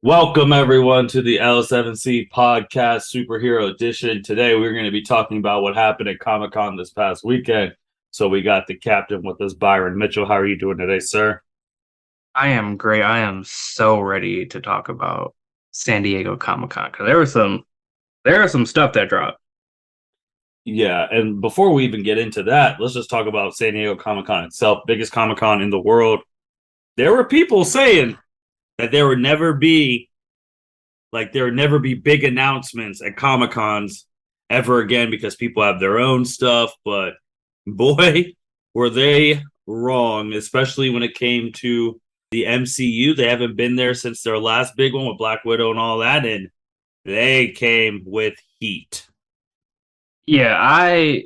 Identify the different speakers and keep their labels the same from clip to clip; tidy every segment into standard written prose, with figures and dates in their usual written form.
Speaker 1: Welcome everyone to the L7C podcast superhero edition. Today we're going to be talking about what happened at Comic-Con this past weekend. So we got the captain with us, Byron Mitchell. How are you doing today, sir?
Speaker 2: I am great. I am so ready to talk about San Diego Comic Con because there was some stuff that dropped.
Speaker 1: Yeah, and before we even get into that, let's just talk about San Diego Comic-Con itself, biggest Comic-Con in the world. There were people saying that there would never be big announcements at Comic Cons ever again because people have their own stuff. But boy, were they wrong, especially when it came to the MCU. They haven't been there since their last big one with Black Widow and all that, and they came with heat.
Speaker 2: Yeah, I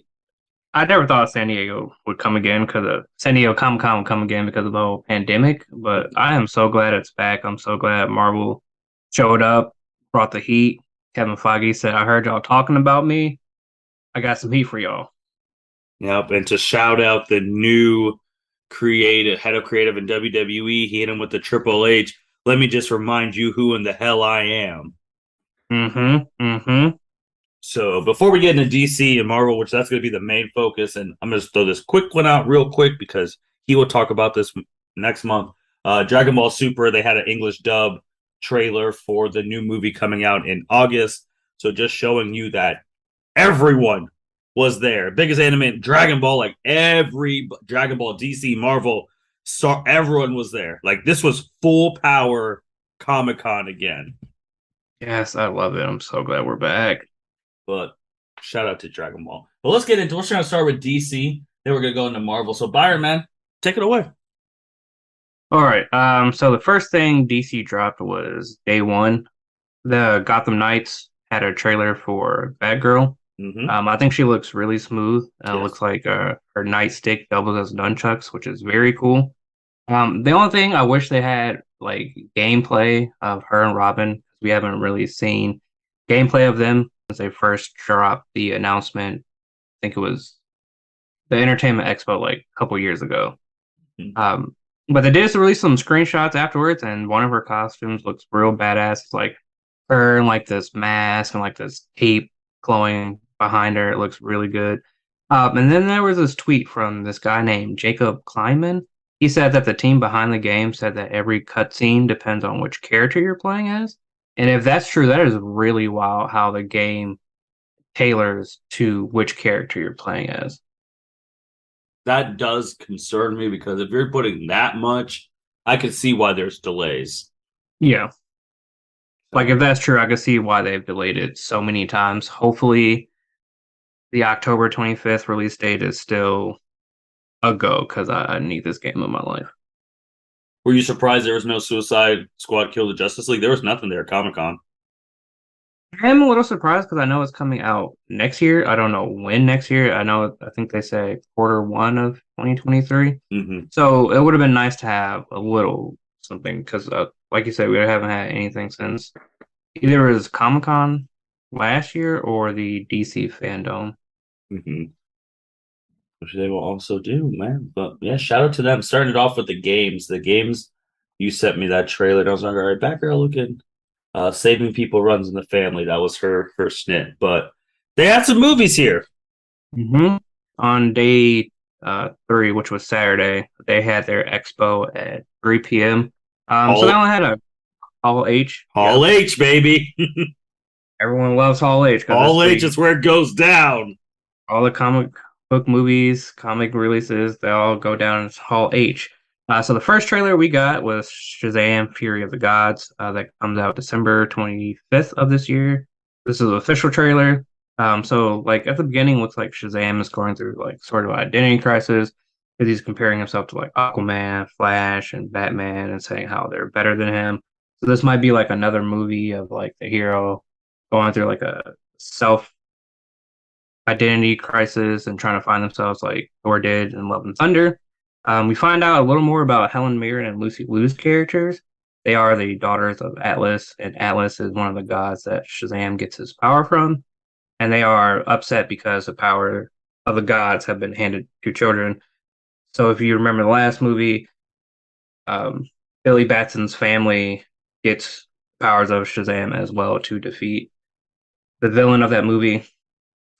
Speaker 2: never thought San Diego would come again because of San Diego Comic Con would come again because of the whole pandemic. But I am so glad it's back. I'm so glad Marvel showed up, brought the heat. Kevin Feige said, "I heard y'all talking about me. I got some heat for y'all."
Speaker 1: Yep, and to shout out the new creative head of creative in WWE, he hit him with the Triple H. Let me just remind you who in the hell I am.
Speaker 2: Mm-hmm. Mm-hmm.
Speaker 1: So before we get into DC and Marvel, which that's going to be the main focus, and I'm going to throw this quick one out real quick because he will talk about this next month. Dragon Ball Super, they had an English dub trailer for the new movie coming out in August. So just showing you that everyone was there. Biggest anime, Dragon Ball, like every Dragon Ball, DC, Marvel, saw everyone was there. Like this was full power Comic Con again.
Speaker 2: Yes, I love it. I'm so glad we're back.
Speaker 1: But shout out to Dragon Ball. But let's get into. We're going to start with DC. Then we're going to go into Marvel. So Byron, man, take it away.
Speaker 2: All right. So the first thing DC dropped was day one. The Gotham Knights had a trailer for Batgirl.
Speaker 1: Mm-hmm.
Speaker 2: I think she looks really smooth.
Speaker 1: Yes.
Speaker 2: Looks like her nightstick doubles as nunchucks, which is very cool. The only thing I wish they had like gameplay of her and Robin. We haven't really seen gameplay of them since they first dropped the announcement. I think it was the Entertainment Expo like a couple years ago.
Speaker 1: Mm-hmm.
Speaker 2: Um, but they did release some screenshots afterwards, and one of her costumes looks real badass. It's like her in like this mask and like this cape glowing behind her. It looks really good. And then there was this tweet from this guy named Jacob Kleinman. He said that the team behind the game said that every cutscene depends on which character you're playing as. And if that's true, that is really wild how the game tailors to which character you're playing as.
Speaker 1: That does concern me because if you're putting that much, I could see why there's delays.
Speaker 2: Yeah. Like
Speaker 1: So
Speaker 2: if that's true, I can see why they've delayed it so many times. Hopefully the October 25th release date is still a go because I need this game in my life.
Speaker 1: were you surprised there was no Suicide Squad Kill the Justice League? There was nothing there at Comic Con.
Speaker 2: I'm a little surprised because I know it's coming out next year. I don't know when next year. I think they say quarter one of 2023.
Speaker 1: Mm-hmm.
Speaker 2: So it would have been nice to have a little something because, like you said, we haven't had anything since either it was Comic Con last year or the DC fandom.
Speaker 1: Mm-hmm. Which they will also do, man. But yeah, shout out to them. Starting it off with the games. The games, you sent me that trailer, and I was like, all right, Batgirl looking saving people runs in the family. That was her snit. But they had some movies here.
Speaker 2: Hmm. On day three, which was Saturday, they had their expo at 3 p.m. So they
Speaker 1: Hall
Speaker 2: only had a Hall H.
Speaker 1: Hall
Speaker 2: Yep,
Speaker 1: H, baby.
Speaker 2: everyone loves Hall H because that's
Speaker 1: Hall H
Speaker 2: the
Speaker 1: is where it goes down.
Speaker 2: all the comic book movies, comic releases, they all go down as Hall H. So the first trailer we got was Shazam: Fury of the Gods. That comes out December 25th of this year. This is an official trailer. So like at the beginning, looks like Shazam is going through like sort of identity crisis because he's comparing himself to like Aquaman, Flash, and Batman, and saying how they're better than him. So this might be like another movie of like the hero going through like a self identity crisis and trying to find themselves like Thor did in Love and Thunder. We find out a little more about Helen Mirren and Lucy Liu's characters. They are the daughters of Atlas, and Atlas is one of the gods that Shazam gets his power from. And they are upset because the power of the gods have been handed to children. So if you remember the last movie, um, Billy Batson's family gets powers of Shazam as well to defeat the villain of that movie.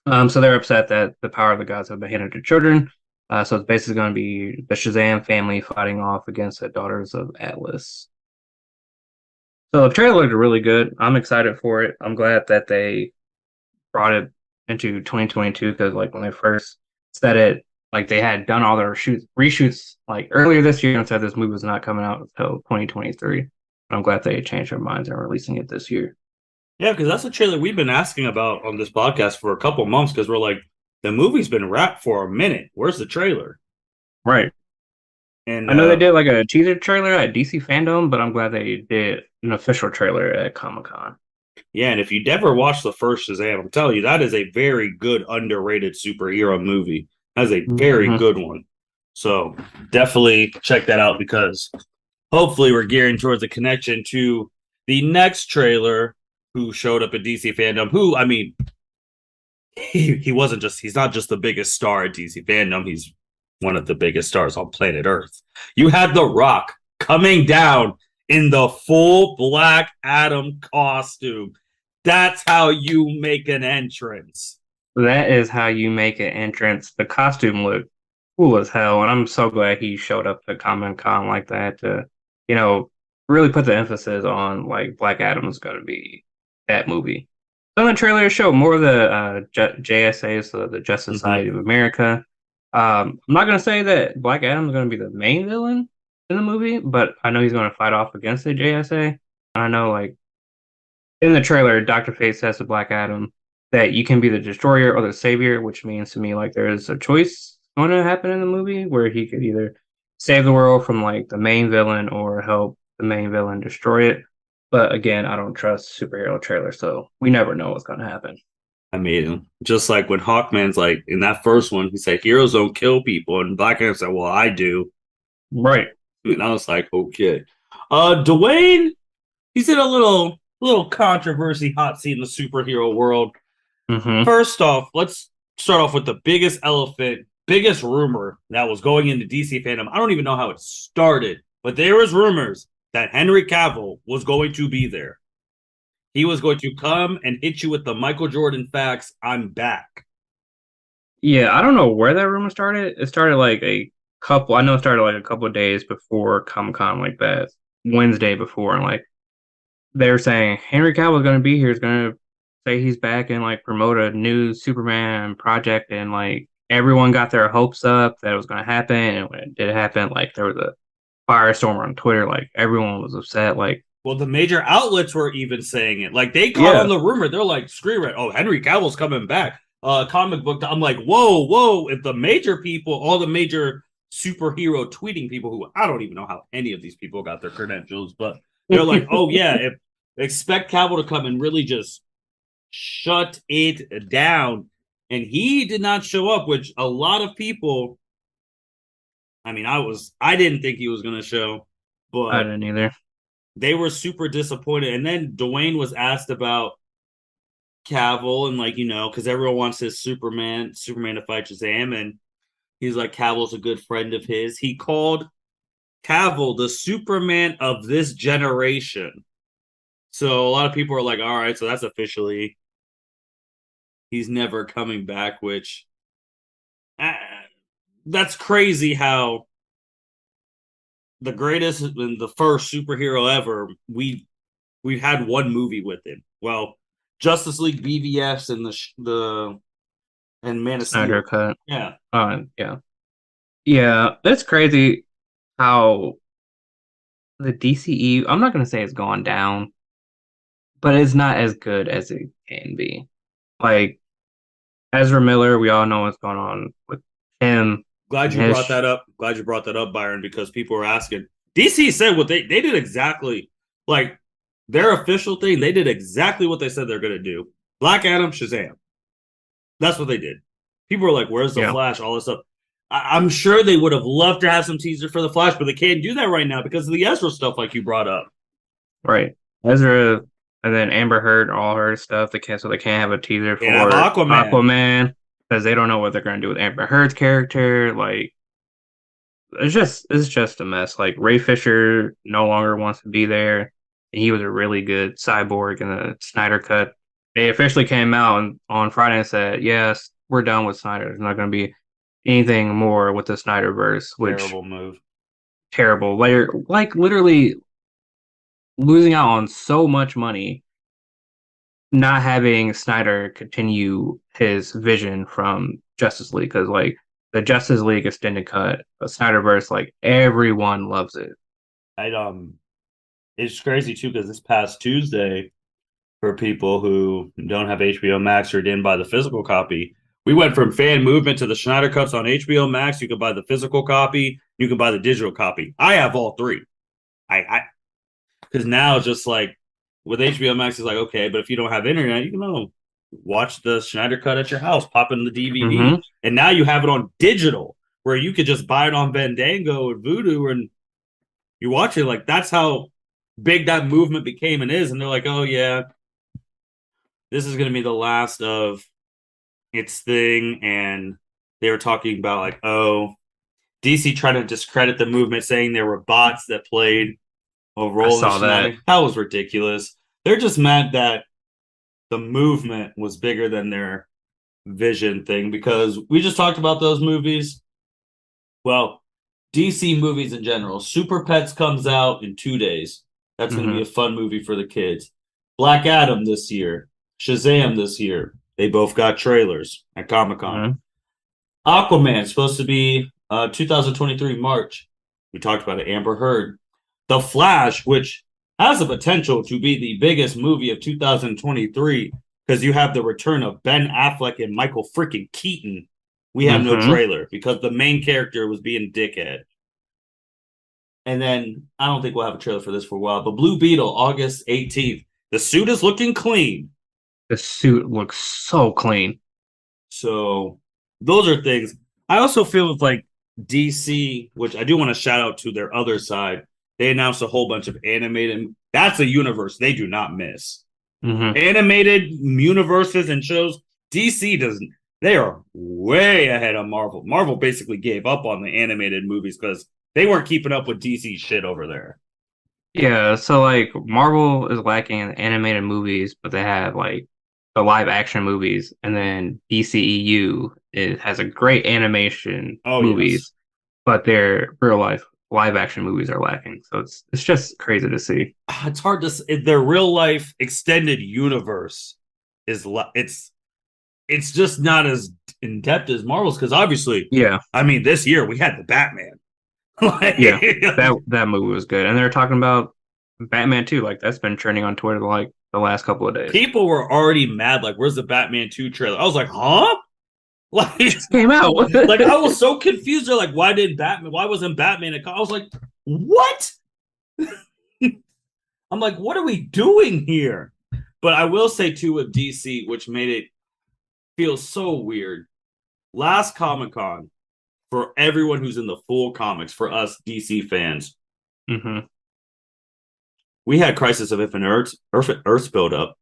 Speaker 2: So they're upset that the power of the gods have been handed to children. So it's basically going to be the Shazam family fighting off against the Daughters of Atlas. So the trailer looked really good. I'm excited for it. I'm glad that they brought it into 2022 because like when they first said it, like they had done all their reshoots like earlier this year and said this movie was not coming out until 2023. I'm glad they changed their minds and are releasing it this year.
Speaker 1: Yeah, because that's a trailer we've been asking about on this podcast for a couple months because we're like, the movie's been wrapped for a minute. Where's the trailer?
Speaker 2: Right.
Speaker 1: And
Speaker 2: I know they did like a teaser trailer at DC Fandom, but I'm glad they did an official trailer at Comic Con.
Speaker 1: yeah, and if you never watched the first Shazam, I'm telling you, that is a very good underrated superhero movie. That's a very
Speaker 2: Mm-hmm.
Speaker 1: good one. So definitely check that out because hopefully we're gearing towards a connection to the next trailer who showed up at DC Fandom. Who, I mean, he's not just the biggest star at DC Fandom. He's one of the biggest stars on planet Earth. You had The Rock coming down in the full Black Adam costume. That's how you make an entrance.
Speaker 2: That is how you make an entrance. The costume looked cool as hell, and I'm so glad he showed up to Comic Con like that to, you know, really put the emphasis on like Black Adam's going to be that movie. So in the trailer showed more of the JSA, so the Justice
Speaker 1: Mm-hmm.
Speaker 2: Society of America. I'm not going to say that Black Adam is going to be the main villain in the movie, but I know he's going to fight off against the JSA. I know, like in the trailer, Doctor Fate says to Black Adam that you can be the destroyer or the savior, which means to me like there is a choice going to happen in the movie where he could either save the world from like the main villain or help the main villain destroy it. But again, I don't trust superhero trailers, so we never know what's going to happen.
Speaker 1: I mean, just like when Hawkman's like in that first one, he said heroes don't kill people, and Black Adam said, "Well, I do."
Speaker 2: Right.
Speaker 1: And I was like, "Okay." Dwayne, he's in a little controversy hot seat in the superhero world.
Speaker 2: Mm-hmm.
Speaker 1: First off, let's start off with the biggest elephant, biggest rumor that was going into DC fandom. I don't even know how it started, but there was rumors that Henry Cavill was going to be there. He was going to come and hit you with the Michael Jordan facts. I'm back.
Speaker 2: Yeah, I don't know where that rumor started. It started like I know it started like a couple of days before Comic Con, like that Wednesday before, and like they're saying Henry Cavill is going to be here. He's going to say he's back and like promote a new Superman project, and like everyone got their hopes up that it was going to happen. And when it did happen, like there was a firestorm on Twitter. Like everyone was upset. Like,
Speaker 1: Well, the major outlets were even saying it. Like they caught
Speaker 2: yeah,
Speaker 1: on the rumor. They're like, screw it. Oh, Henry Cavill's coming back. Comic book. I'm like, whoa, whoa. If the major people, all the major superhero tweeting people who I don't even know how any of these people got their credentials, but they're like, oh yeah, if expect Cavill to come and really just shut it down. And he did not show up, which a lot of people, I mean, I didn't think he was gonna show,
Speaker 2: I
Speaker 1: but
Speaker 2: didn't either.
Speaker 1: they were super disappointed. And then Dwayne was asked about Cavill and like, because everyone wants his Superman to fight Shazam, and he's like, Cavill's a good friend of his. He called Cavill the Superman of this generation. So a lot of people are like, all right, so that's officially he's never coming back, which uh, that's crazy how the greatest and the first superhero ever, we had one movie with him. Well, Justice League BVS and the and Man of
Speaker 2: Snyder
Speaker 1: Steel.
Speaker 2: cut.
Speaker 1: Yeah,
Speaker 2: Yeah, yeah. It's crazy how the DCE. I'm not gonna say it's gone down, but it's not as good as it can be. Like Ezra Miller, we all know what's going on with him
Speaker 1: glad
Speaker 2: and
Speaker 1: you brought
Speaker 2: his.
Speaker 1: that up. Glad you brought that up, Byron, because people were asking. DC said what they did exactly like their official thing. They did exactly what they said they're going to do. Black Adam, Shazam. That's what they did. People were like, "Where's the
Speaker 2: Yeah,
Speaker 1: Flash?" All this stuff. I'm sure they would have loved to have some teaser for the Flash, but they can't do that right now because of the Ezra stuff, like you brought up.
Speaker 2: right. Ezra and then Amber Heard, all her stuff. They can't have a teaser
Speaker 1: And have
Speaker 2: for
Speaker 1: Aquaman.
Speaker 2: Aquaman because they don't know what they're gonna do with Amber Heard's character. Like it's just a mess. Like Ray Fisher no longer wants to be there. and he was a really good Cyborg in the Snyder Cut. They officially came out on Friday and said, "Yes, we're done with Snyder. There's not going to be anything more with the Snyderverse," which
Speaker 1: Terrible move.
Speaker 2: terrible. Like literally losing out on so much money, not having Snyder continue his vision from Justice League because like the Justice League extended cut, the Snyderverse, like everyone loves it.
Speaker 1: I It's crazy too because this past Tuesday, for people who don't have HBO Max or didn't buy the physical copy, we went from fan movement to the Schneider Cuts on HBO Max. You can buy the physical copy, you can buy the digital copy. I have all three. I because now it's just like with HBO Max, it's like okay, but if you don't have internet, you can watch the Schneider Cut at your house, pop in the DVD,
Speaker 2: Mm-hmm.
Speaker 1: and now you have it on digital where you could just buy it on Fandango and Vudu, and you watch it. Like that's how big that movement became and is. And they're like, oh yeah, this is going to be the last of its thing. And they were talking about like, oh, DC trying to discredit the movement, saying there were bots that played a
Speaker 2: I
Speaker 1: role in the
Speaker 2: saw that.
Speaker 1: shenanigans. That was ridiculous. They're just mad that the movement was bigger than their vision thing because we just talked about those movies. Well, DC movies in general. Super Pets comes out in 2 days. That's going to be
Speaker 2: Mm-hmm.
Speaker 1: a fun movie for the kids. Black Adam this year. Shazam this year. They both got trailers at Comic Con.
Speaker 2: Mm-hmm.
Speaker 1: Aquaman supposed to be 2023 March. We talked about it. Amber Heard. The Flash, which has the potential to be the biggest movie of 2023 because you have the return of Ben Affleck and Michael freaking Keaton. We have no
Speaker 2: Mm-hmm.
Speaker 1: trailer because the main character was being a dickhead. And then I don't think we'll have a trailer for this for a while, but Blue Beetle, August 18th. The suit is looking clean.
Speaker 2: The suit looks so clean.
Speaker 1: So those are things. I also feel with like DC, which I do want to shout out to their other side. They announced a whole bunch of animated. That's a universe they do not miss.
Speaker 2: Mm-hmm.
Speaker 1: Animated universes and shows. DC doesn't. They are way ahead of Marvel. Marvel basically gave up on the animated movies because they weren't keeping up with DC shit over there.
Speaker 2: Yeah, so like Marvel is lacking in animated movies, but they have like the live action movies, and then DCEU has a great animation
Speaker 1: Oh yes,
Speaker 2: movies, but their real life live action movies are lacking. So it's just crazy to see.
Speaker 1: it's hard to. Their real life extended universe is it's just not as in depth as Marvel's because obviously,
Speaker 2: Yeah,
Speaker 1: I mean, this year we had the Batman.
Speaker 2: yeah, that movie was good, and they're talking about Batman too. Like that's been trending on Twitter like the last couple of days.
Speaker 1: People were already mad. Like, where's the Batman 2 trailer? I was like, huh? Like,
Speaker 2: Came out.
Speaker 1: like I was so confused. They're like, why did Batman? Why wasn't Batman? I was like, what? I'm like, what are we doing here? But I will say too with DC, which made it feel so weird. Last Comic Con, for everyone who's in the full comics, for us DC fans,
Speaker 2: hmm
Speaker 1: we had Crisis of Infinite Earths build up.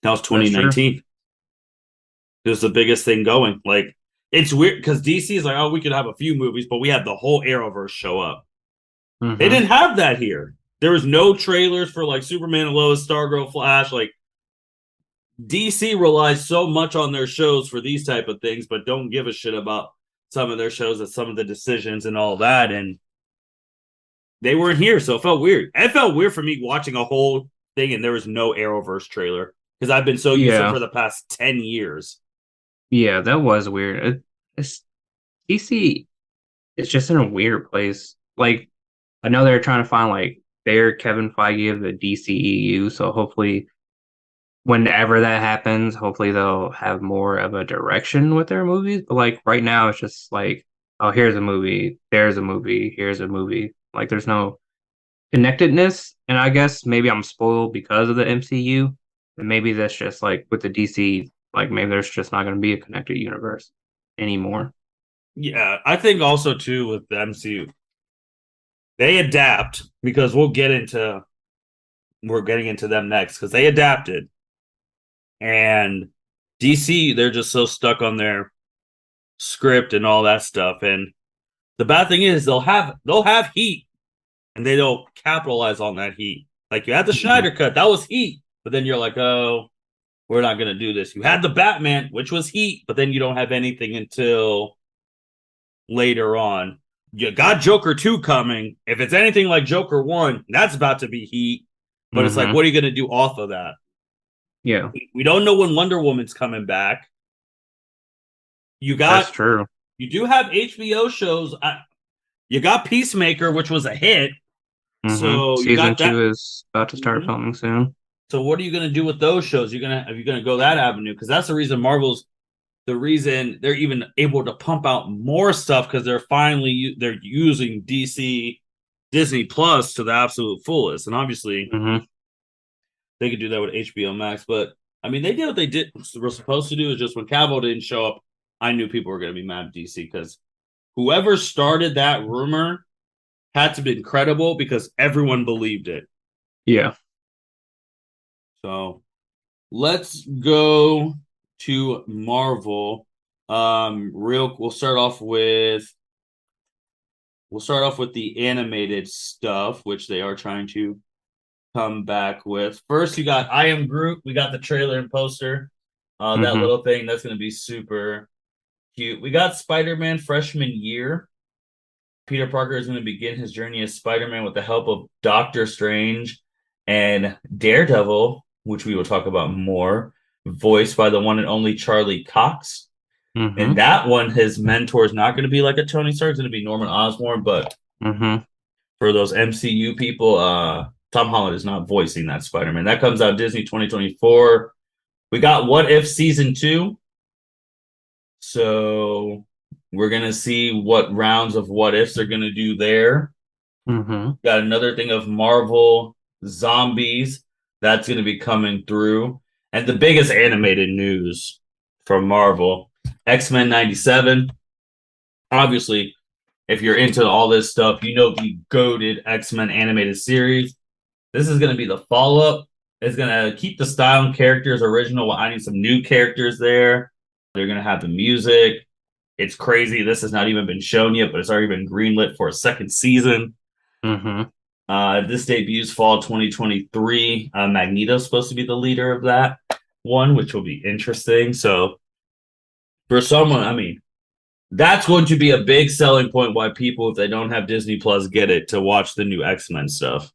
Speaker 1: That was
Speaker 2: That's true.
Speaker 1: 2019. It was the biggest thing going. Like, it's weird because DC is like, oh, we could have a few movies, but we had the whole Arrowverse show up. They
Speaker 2: hmm
Speaker 1: didn't have that here. There was no trailers for like Superman and Lois, Stargirl, Flash. Like DC relies so much on their shows for these type of things, but don't give a shit about some of their shows and some of the decisions and all that. And they weren't here, so it felt weird. It felt weird for me watching a whole thing and there was no Arrowverse trailer because I've been so used to it
Speaker 2: Yeah,
Speaker 1: for the past 10 years.
Speaker 2: yeah, that was weird. It's DC. It's just in a weird place. Like I know they're trying to find like their Kevin Feige of the DCEU, so hopefully whenever that happens, hopefully they'll have more of a direction with their movies. But like right now, it's just like, oh, here's a movie, there's a movie, here's a movie. Like there's no connectedness, and I guess maybe I'm spoiled because of the MCU, and maybe that's just like with the DC, like maybe there's just not going to be a connected universe anymore.
Speaker 1: Yeah, I think also too with the MCU, they adapt because we're getting into them next because they adapted and DC they're just so stuck on their script and all that stuff. And the bad thing is they'll have heat and they don't capitalize on that heat. Like you had the
Speaker 2: Mhm.
Speaker 1: Schneider cut, that was heat, but then you're like, oh, we're not gonna do this. You had the Batman, which was heat, but then you don't have anything until later on. You got Joker 2 coming. If it's anything like Joker 1, that's about to be heat. But it's like,
Speaker 2: Mhm.
Speaker 1: what are you gonna do off of that?
Speaker 2: Yeah,
Speaker 1: We don't know when Wonder Woman's coming back. You
Speaker 2: that's
Speaker 1: got
Speaker 2: true.
Speaker 1: you do have HBO shows. You got Peacemaker, which was a hit. So you
Speaker 2: Season
Speaker 1: got that.
Speaker 2: two is about to start
Speaker 1: Mhm.
Speaker 2: filming soon.
Speaker 1: So what are you going to do with those shows? Are you going to go that avenue? Because that's the reason they're even able to pump out more stuff because they're using Disney Plus to the absolute fullest, and obviously
Speaker 2: Hmm.
Speaker 1: they could do that with HBO Max. But I mean, they did what they were supposed to do. Is just when Cavill didn't show up, I knew people were going to be mad at DC because whoever started that rumor had to be credible because everyone believed it.
Speaker 2: Yeah.
Speaker 1: So let's go to Marvel. Real. We'll start off with the animated stuff, which they are trying to come back with. First, you got I Am Groot. We got the trailer and poster. That
Speaker 2: Hmm.
Speaker 1: little thing that's going to be super cute. We got Spider-Man freshman year. Peter Parker is going to begin his journey as Spider-Man with the help of Doctor Strange and Daredevil, which we will talk about more, voiced by the one and only Charlie Cox. And
Speaker 2: Hmm.
Speaker 1: that one, his mentor is not going to be like a Tony Stark, it's going to be Norman Osborn. But
Speaker 2: Hmm.
Speaker 1: for those MCU people, Tom Holland is not voicing that Spider-Man. That comes out Disney 2024. We got What If Season 2. So we're going to see what rounds of what ifs they're going to do there.
Speaker 2: Hmm.
Speaker 1: Got another thing of Marvel Zombies that's going to be coming through. And the biggest animated news from Marvel, X-Men 97. Obviously, if you're into all this stuff, you know the goated X-Men animated series. This is going to be the follow-up. It's going to keep the style and characters original while adding some new characters there. They're going to have the music. It's crazy. This has not even been shown yet, but it's already been greenlit for a second season.
Speaker 2: Hmm.
Speaker 1: This debuts fall 2023. Magneto's supposed to be the leader of that one, which will be interesting. So, for someone, I mean, that's going to be a big selling point why people, if they don't have Disney Plus, get it to watch the new X-Men stuff.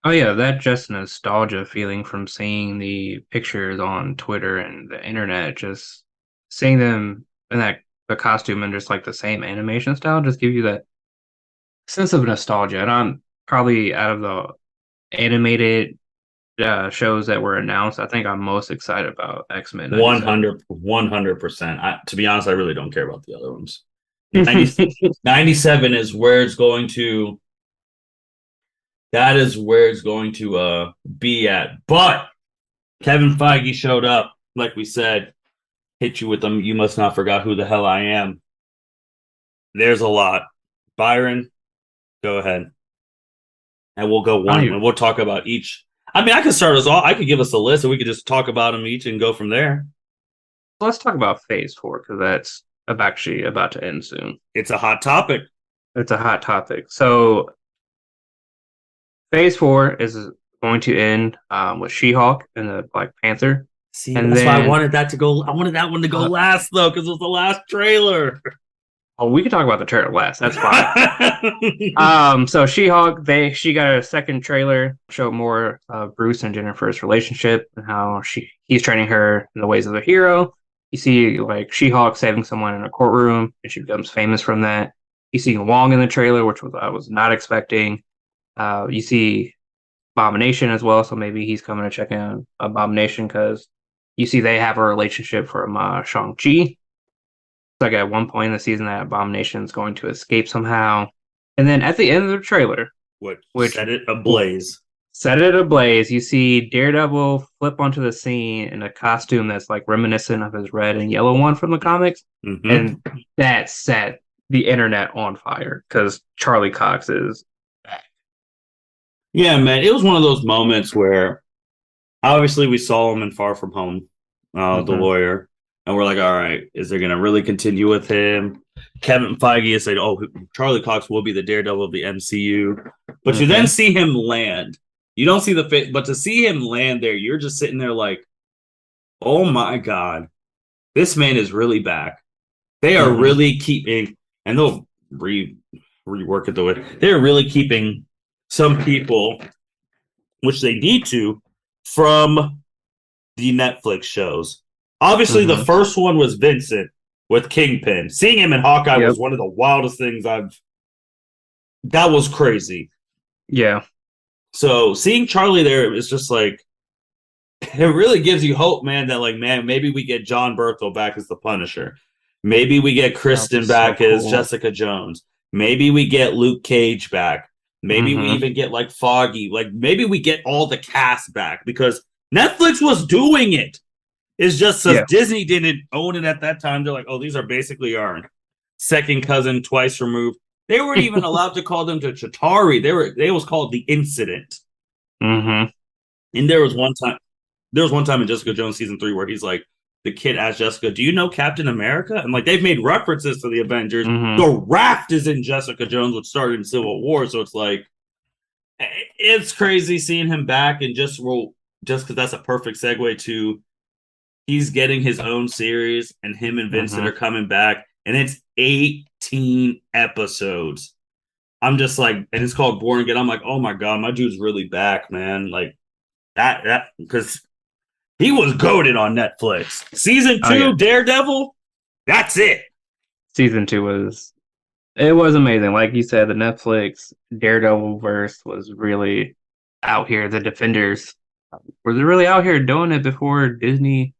Speaker 2: Oh yeah, that just nostalgia feeling from seeing the pictures on Twitter and the internet, just seeing them in that the costume and just like the same animation style, just give you that sense of nostalgia. And I'm probably out of the animated shows that were announced, I think I'm most excited about X-Men 97.
Speaker 1: 100%. To be honest, I really don't care about the other ones. 97 is where it's going to, that is where it's going to be at. But Kevin Feige showed up, like we said, hit you with them. You must not forgot who the hell I am. There's a lot. Byron, go ahead. And we'll go
Speaker 2: I don't
Speaker 1: one
Speaker 2: even,
Speaker 1: and we'll talk about each. I mean, I could start us all. I could give us a list and we could just talk about them each and go from there.
Speaker 2: let's talk about Phase 4 because that's actually about to end soon.
Speaker 1: It's a hot topic.
Speaker 2: It's a hot topic. So Phase 4 is going to end with She-Hulk and the Black Panther,
Speaker 1: See,
Speaker 2: and
Speaker 1: that's why I
Speaker 2: then
Speaker 1: wanted that to go. I wanted that one to go
Speaker 2: uh,
Speaker 1: last though, because it was the last trailer.
Speaker 2: oh, we can talk about the trailer last. That's fine. So she got a second trailer, show more of Bruce and Jennifer's relationship and how he's training her in the ways of a hero. You see like She-Hulk saving someone in a courtroom, and she becomes famous from that. You see Wong in the trailer, which I was not expecting. You see Abomination as well, so maybe he's coming to check in Abomination because you see they have a relationship from Shang-Chi. Like at one point in the season, that Abomination is going to escape somehow. And then at the end of the trailer,
Speaker 1: What
Speaker 2: which
Speaker 1: set it ablaze?
Speaker 2: set it ablaze, you see Daredevil flip onto the scene in a costume that's like reminiscent of his red and yellow one from the comics.
Speaker 1: Mm-hmm.
Speaker 2: And that set the internet on fire because Charlie Cox is back.
Speaker 1: Yeah, man. It was one of those moments where obviously we saw him in Far From Home, the
Speaker 2: Mm-hmm.
Speaker 1: lawyer, and we're like, all right, is they going to really continue with him? Kevin Feige has said, oh, Charlie Cox will be the Daredevil of the MCU. But you then
Speaker 2: Mm-hmm.
Speaker 1: see him land. You don't see the fit, but to see him land there, you're just sitting there like, oh my god, this man is really back. They are
Speaker 2: Hmm.
Speaker 1: really keeping, and they'll rework it the way they're really keeping some people, which they need to, from the Netflix shows. Obviously, the
Speaker 2: Hmm.
Speaker 1: first one was Vincent with Kingpin. Seeing him in Hawkeye
Speaker 2: Yep.
Speaker 1: was one of the wildest things I've. That was crazy.
Speaker 2: Yeah.
Speaker 1: So seeing Charlie there is just like it really gives you hope, man. That like, man, maybe we get John Berthel back as the Punisher. Maybe we get
Speaker 2: That would be
Speaker 1: Kristen
Speaker 2: so
Speaker 1: back as
Speaker 2: cool.
Speaker 1: Jessica Jones. Maybe we get Luke Cage back. Maybe we
Speaker 2: Hmm.
Speaker 1: even get like Foggy. Like maybe we get all the cast back because Netflix was doing it. It's just because
Speaker 2: Yeah.
Speaker 1: Disney didn't own it at that time. They're like, oh, these are basically our second cousin, twice removed. They weren't even allowed to call them to Chitari. They was called the Incident.
Speaker 2: Hmm.
Speaker 1: And there was one time in Jessica Jones season 3 where he's like, the kid asked Jessica, "Do you know Captain America?" And like they've made references to the Avengers.
Speaker 2: Hmm.
Speaker 1: The Raft is in Jessica Jones, which started in Civil War, so it's like it's crazy seeing him back and just because that's a perfect segue to he's getting his own series and him and Vincent
Speaker 2: Hmm.
Speaker 1: are coming back and it's 18 episodes. I'm just like, and it's called Born Again. I'm like, oh my god, my dude's really back, man. Like that because he was goaded on Netflix. Season
Speaker 2: Oh yeah.
Speaker 1: two, Daredevil. That's it.
Speaker 2: Season 2 was it was amazing. Like you said, the Netflix Daredevil verse was really out here. The Defenders were they really out here doing it before Disney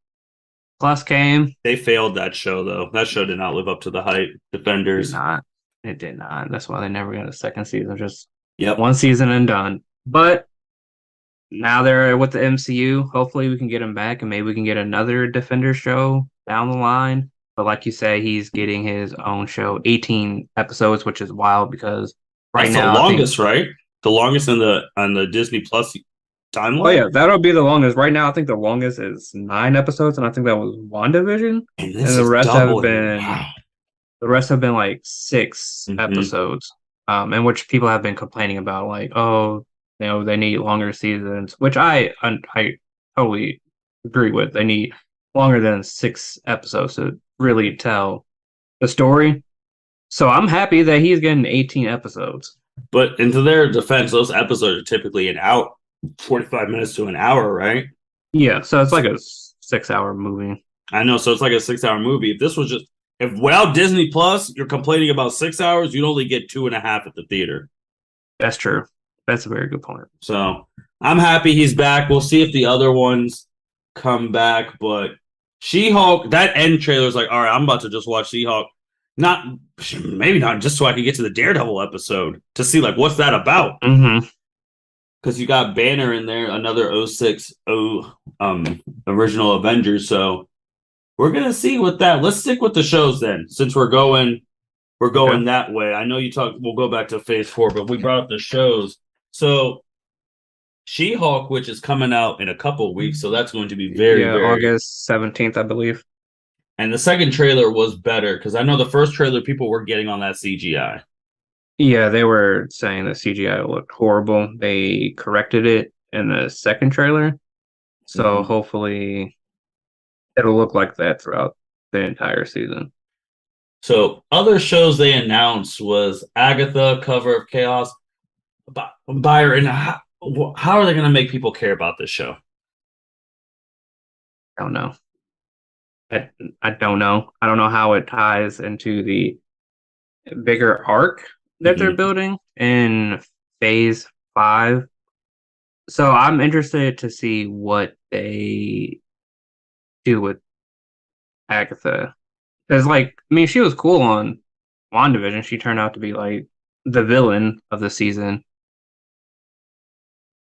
Speaker 2: Plus came?
Speaker 1: They failed that show though. That show did not live up to the hype.
Speaker 2: Did
Speaker 1: Defenders.
Speaker 2: not. It did not. That's why they never got a second season. Just
Speaker 1: Yep.
Speaker 2: one season and done. But now they're with the MCU. Hopefully, we can get him back, and maybe we can get another Defender show down the line. But like you say, he's getting his own show, 18 episodes, which is wild because right
Speaker 1: That's the
Speaker 2: now I think.
Speaker 1: longest, right? The longest in the on the Disney Plus
Speaker 2: Oh
Speaker 1: timeline.
Speaker 2: yeah, that'll be the longest. Right now, I think the longest is 9 episodes, and I think that was WandaVision,
Speaker 1: And
Speaker 2: and
Speaker 1: this is doubling. Wow.
Speaker 2: the rest have been like six
Speaker 1: Mm-hmm.
Speaker 2: episodes, in which people have been complaining about, like, oh, they need longer seasons, which I totally agree with. They need longer than 6 episodes to really tell the story. So I'm happy that he's getting 18 episodes.
Speaker 1: But into their defense, those episodes are typically an hour, 45 minutes to an hour, right?
Speaker 2: Yeah, so it's like a 6-hour movie.
Speaker 1: I know. So it's like a 6 hour movie. If this was just if without Disney Plus, you're complaining about 6 hours, you'd only get two and a half at the theater.
Speaker 2: That's true. That's a very good point.
Speaker 1: So I'm happy he's back. We'll see if the other ones come back. But She Hulk, that end trailer is like, all right, I'm about to just watch She Hulk. Not maybe not just so I can get to the Daredevil episode to see like what's that about.
Speaker 2: Hmm.
Speaker 1: Because you got Banner in there, another original Avengers. So we're gonna see with that. Let's stick with the shows then, since we're
Speaker 2: Okay.
Speaker 1: going that way. I know you talked. We'll go back to Phase 4, but we brought up the shows. So She Hulk, which is coming out in a couple of weeks, so that's going to be very,
Speaker 2: Yeah,
Speaker 1: very.
Speaker 2: August 17th, I believe.
Speaker 1: And the second trailer was better because I know the first trailer people were getting on that CGI.
Speaker 2: Yeah, they were saying the CGI looked horrible. They corrected it in the second trailer. So
Speaker 1: Mm-hmm.
Speaker 2: hopefully it'll look like that throughout the entire season.
Speaker 1: So other shows they announced was Agatha, Cover of Chaos, Byron. How are they going to make people care about this show?
Speaker 2: I don't know. I, I don't know. I don't know how it ties into the bigger arc that they're
Speaker 1: Mm-hmm.
Speaker 2: building in phase 5. So I'm interested to see what they do with Agatha. Because, like, I mean, she was cool on WandaVision. She turned out to be, like, the villain of the season.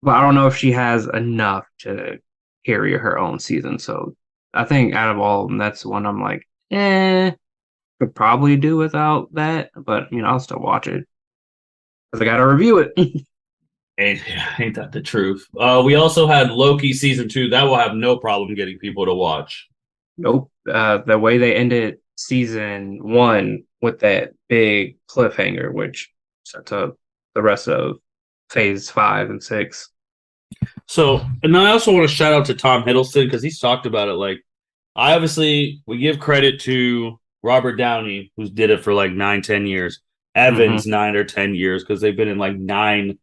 Speaker 2: But I don't know if she has enough to carry her own season. So I think out of all of them, that's one I'm like, could probably do without that. But, I'll still watch it because I got to review it.
Speaker 1: Ain't that the truth? We also had Loki season 2. That will have no problem getting people to watch.
Speaker 2: Nope. The way they ended season 1 with that big cliffhanger, which sets up the rest of phase 5 and 6.
Speaker 1: So, and I also want to shout out to Tom Hiddleston because he's talked about it. Like, I obviously we give credit to Robert Downey, who's did it for like 9, 10 years.
Speaker 2: Hmm.
Speaker 1: Evans 9 or 10 years because they've been in like nine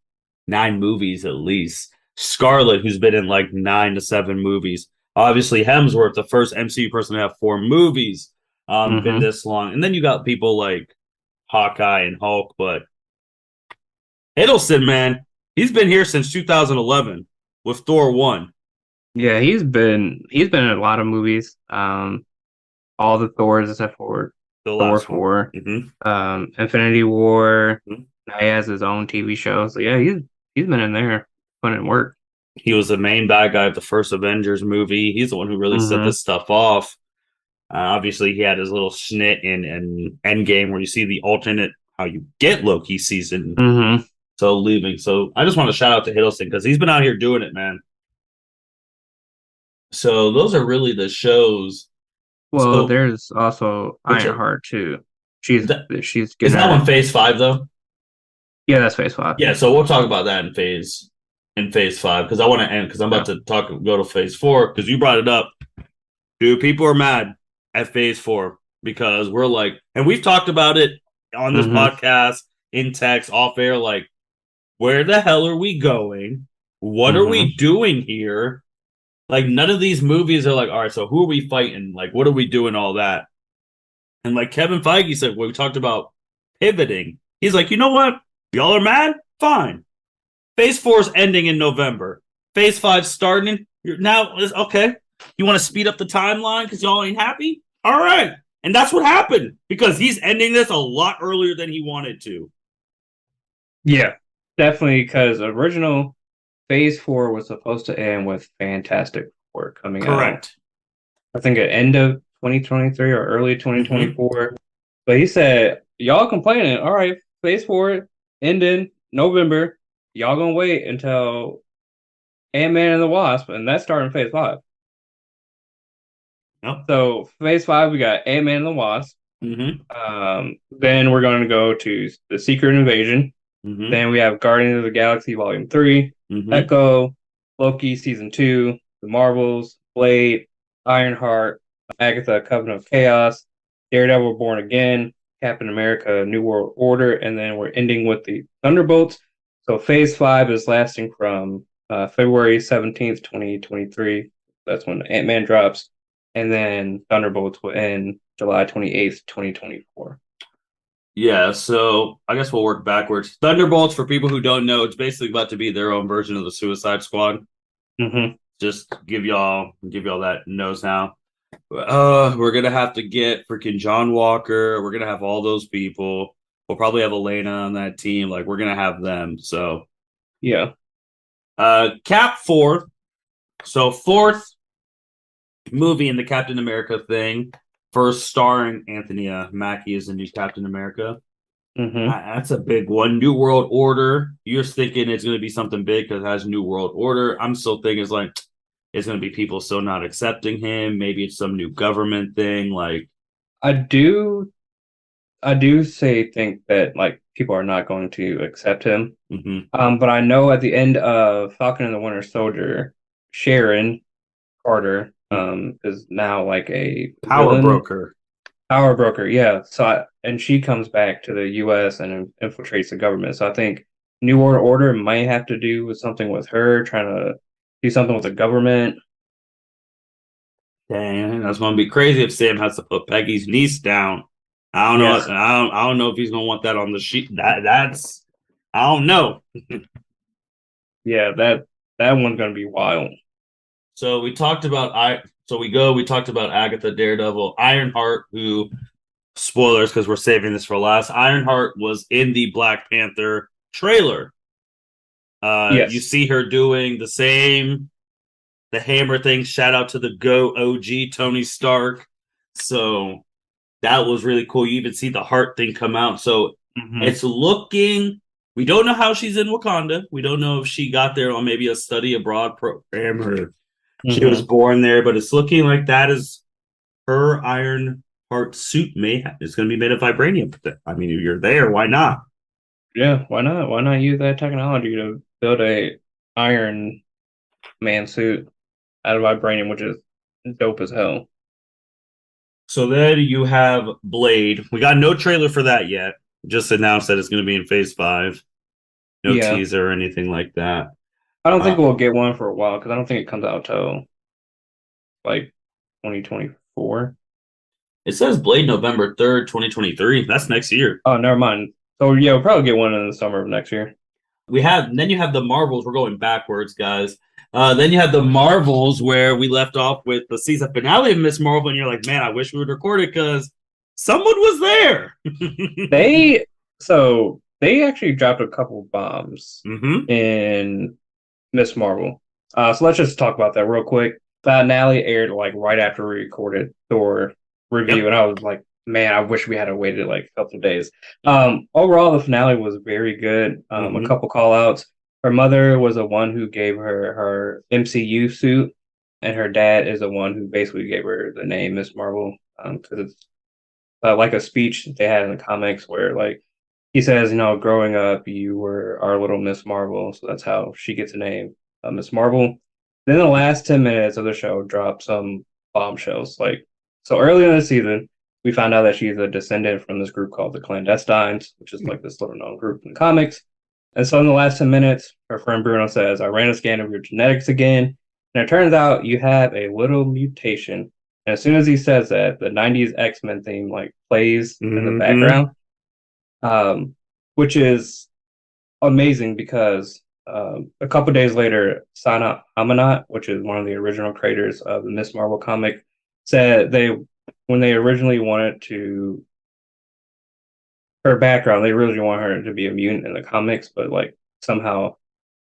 Speaker 1: movies at least. Scarlett, who's been in like 9 to 7 movies. Obviously, Hemsworth, the first MCU person to have 4 movies, been
Speaker 2: Hmm.
Speaker 1: this long. And then you got people like Hawkeye and Hulk, but Hiddleston, man, he's been here since 2011 with Thor 1,
Speaker 2: Yeah, he's been in a lot of movies. All the Thors except for
Speaker 1: the
Speaker 2: Thor
Speaker 1: last one.
Speaker 2: 4,
Speaker 1: Mm-hmm.
Speaker 2: Infinity War.
Speaker 1: Mm-hmm.
Speaker 2: Now he has his own TV show. So yeah, he's been in there putting in work.
Speaker 1: He was the main bad guy of the first Avengers movie. He's the one who really set
Speaker 2: Hmm.
Speaker 1: this stuff off. Obviously, he had his little snit in Endgame where you see the alternate how you get Loki season.
Speaker 2: Hmm.
Speaker 1: So leaving. So I just want to shout out to Hiddleston because he's been out here doing it, man. So those are really the shows.
Speaker 2: Well,
Speaker 1: So
Speaker 2: there's also
Speaker 1: which
Speaker 2: Ironheart too. She's
Speaker 1: that,
Speaker 2: she's
Speaker 1: is
Speaker 2: getting
Speaker 1: that one
Speaker 2: her.
Speaker 1: phase 5 though?
Speaker 2: Yeah, that's Phase 5.
Speaker 1: Yeah, so we'll talk about that in phase 5 because I want to end because I'm about
Speaker 2: Yeah.
Speaker 1: to go to phase 4 because you brought it up. Dude, people are mad at phase 4 because we're like, and we've talked about it on this
Speaker 2: Hmm.
Speaker 1: podcast, in text, off air, like, where the hell are we going? What are
Speaker 2: Hmm.
Speaker 1: we doing here? Like, none of these movies are like, all right, so who are we fighting? Like, what are we doing? All that. And like Kevin Feige said, when we talked about pivoting, he's like, you know what? Y'all are mad? Fine. Phase 4 is ending in November. Phase 5 starting. You're now okay. You want to speed up the timeline because y'all ain't happy? All right. And that's what happened because he's ending this a lot earlier than he wanted to.
Speaker 2: Yeah, definitely because original Phase 4 was supposed to end with Fantastic Four coming out.
Speaker 1: Correct.
Speaker 2: I think at end of 2023 or early
Speaker 1: Mm-hmm.
Speaker 2: 2024. But he said, y'all complaining. All right, Phase 4 ending November. Y'all gonna wait until Ant-Man and the Wasp, and that's starting Phase 5.
Speaker 1: Yep.
Speaker 2: So Phase 5, we got Ant-Man and the Wasp.
Speaker 1: Mm-hmm.
Speaker 2: Then we're going to go to the Secret Invasion.
Speaker 1: Mm-hmm.
Speaker 2: Then we have Guardians of the Galaxy Volume 3,
Speaker 1: Mm-hmm.
Speaker 2: Echo, Loki Season 2, The Marvels, Blade, Ironheart, Agatha Covenant of Chaos, Daredevil Born Again, Captain America New World Order, and then we're ending with the Thunderbolts. So Phase 5 is lasting from February 17th, 2023. That's when Ant-Man drops. And then Thunderbolts will end July 28th, 2024.
Speaker 1: Yeah, so I guess we'll work backwards. Thunderbolts, for people who don't know, it's basically about to be their own version of the Suicide Squad.
Speaker 2: Mm-hmm.
Speaker 1: Just give y'all that nose now. We're gonna have to get freaking John Walker. We're gonna have all those people. We'll probably have Elena on that team. Like we're gonna have them. So
Speaker 2: Yeah.
Speaker 1: Cap 4. So fourth movie in the Captain America thing. First starring Anthony Mackie as the new Captain America.
Speaker 2: Mm-hmm.
Speaker 1: That's a big one. New World Order. You're thinking it's going to be something big because it has New World Order. I'm still thinking it's going to be people still not accepting him. Maybe it's some new government thing. Like,
Speaker 2: I do I do say think that like people are not going to accept him.
Speaker 1: mhm.
Speaker 2: But I know at the end of Falcon and the Winter Soldier, Sharon Carter is now like a
Speaker 1: Power
Speaker 2: villain,
Speaker 1: broker.
Speaker 2: power broker. Yeah. And she comes back to the US and infiltrates the government. So I think New World Order might have to do with something with her trying to do something with the government.
Speaker 1: Dang, that's going to be crazy if Sam has to put Peggy's niece down. I don't know.
Speaker 2: Yeah.
Speaker 1: I don't know if he's going to want that on the sheet. That's I don't know.
Speaker 2: Yeah, that one's gonna be wild.
Speaker 1: So we talked about I. So we talked about Agatha Daredevil, Ironheart, who spoilers because we're saving this for last. Ironheart was in the Black Panther trailer. You
Speaker 2: Yes.
Speaker 1: see her doing the hammer thing. Shout out to the Go OG Tony Stark. So that was really cool. You even see the heart thing come out. So
Speaker 2: Hmm.
Speaker 1: it's looking. We don't know how she's in Wakanda. We don't know if she got there on maybe a study abroad program or she was
Speaker 2: Hmm.
Speaker 1: born there. But it's looking like that is her Iron Heart suit. It's going to be made of vibranium. I mean, if you're there, why not?
Speaker 2: Yeah, why not? Why not use that technology to build a iron? man suit out of vibranium, which is dope as hell.
Speaker 1: So then you have Blade. We got no trailer for that yet. Just announced that it's going to be in Phase 5. No
Speaker 2: Yeah,
Speaker 1: teaser or anything like that.
Speaker 2: I don't think
Speaker 1: Uh,
Speaker 2: we'll get one for a while because I don't think it comes out till like 2024.
Speaker 1: it says Blade November 3rd, 2023. That's next year.
Speaker 2: Oh, never mind. So yeah, we'll probably get one in the summer of next year.
Speaker 1: Then you have the Marvels. We're going backwards, guys. Then you have the Marvels where we left off with the season finale of Miss Marvel, and you're like, man, I wish we would record it because someone was there.
Speaker 2: They they actually dropped a couple bombs
Speaker 1: hmm
Speaker 2: in Miss Marvel. So let's just talk about that real quick. The finale aired like right after we recorded Thor review,
Speaker 1: Yep.
Speaker 2: and I was like, man, I wish we had waited like a couple of days. Overall, the finale was very good. A
Speaker 1: hmm
Speaker 2: couple call outs. Her mother was the one who gave her MCU suit, and her dad is the one who basically gave her the name Miss Marvel. Because it's like a speech they had in the comics where like he says, growing up you were our little Miss Marvel, so that's how she gets a name, Miss Marvel. Then the last 10 minutes of the show drop some bombshells. Like so early in the season, we found out that she's a descendant from this group called the Clandestines, which is like this little known group in the comics. And so in the last 10 minutes, her friend Bruno says, "I ran a scan of your genetics again, and it turns out you have a little mutation." And as soon as he says that, the '90s X-Men theme like plays in the
Speaker 1: hmm
Speaker 2: background, um, which is amazing because a couple days later, Sana Amanat, which is one of the original creators of the Miss Marvel comic, said when they originally wanted to her background, they originally wanted her to be a mutant in the comics, but like somehow,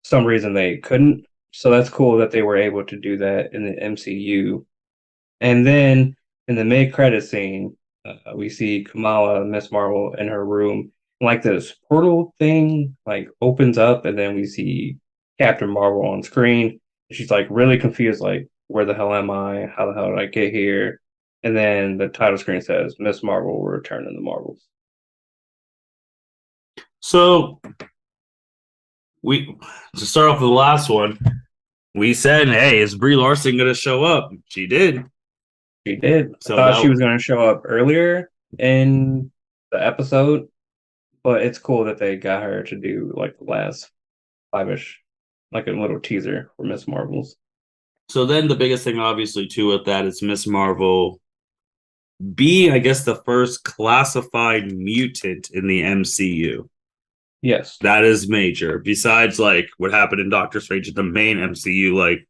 Speaker 2: some reason they couldn't. So that's cool that they were able to do that in the MCU. And then in the mid-credit scene, we see Kamala, Miss Marvel, in her room. Like this portal thing, like opens up, and then we see Captain Marvel on screen. She's like really confused, like, "Where the hell am I? How the hell did I get here?" And then the title screen says, "Miss Marvel will return in the Marvels."
Speaker 1: So we to start off with the last one, we said, "Hey, is Brie Larson going to show up?" She did.
Speaker 2: She did. I
Speaker 1: So
Speaker 2: thought she
Speaker 1: that
Speaker 2: was going to show up earlier in the episode, but it's cool that they got her to do like the last five-ish, like a little teaser for Miss Marvels.
Speaker 1: so then the biggest thing, obviously, too, with that is Miss Marvel be, I guess, the first classified mutant in the MCU.
Speaker 2: Yes.
Speaker 1: That is major. Besides, like, what happened in Doctor Strange in the main MCU, like,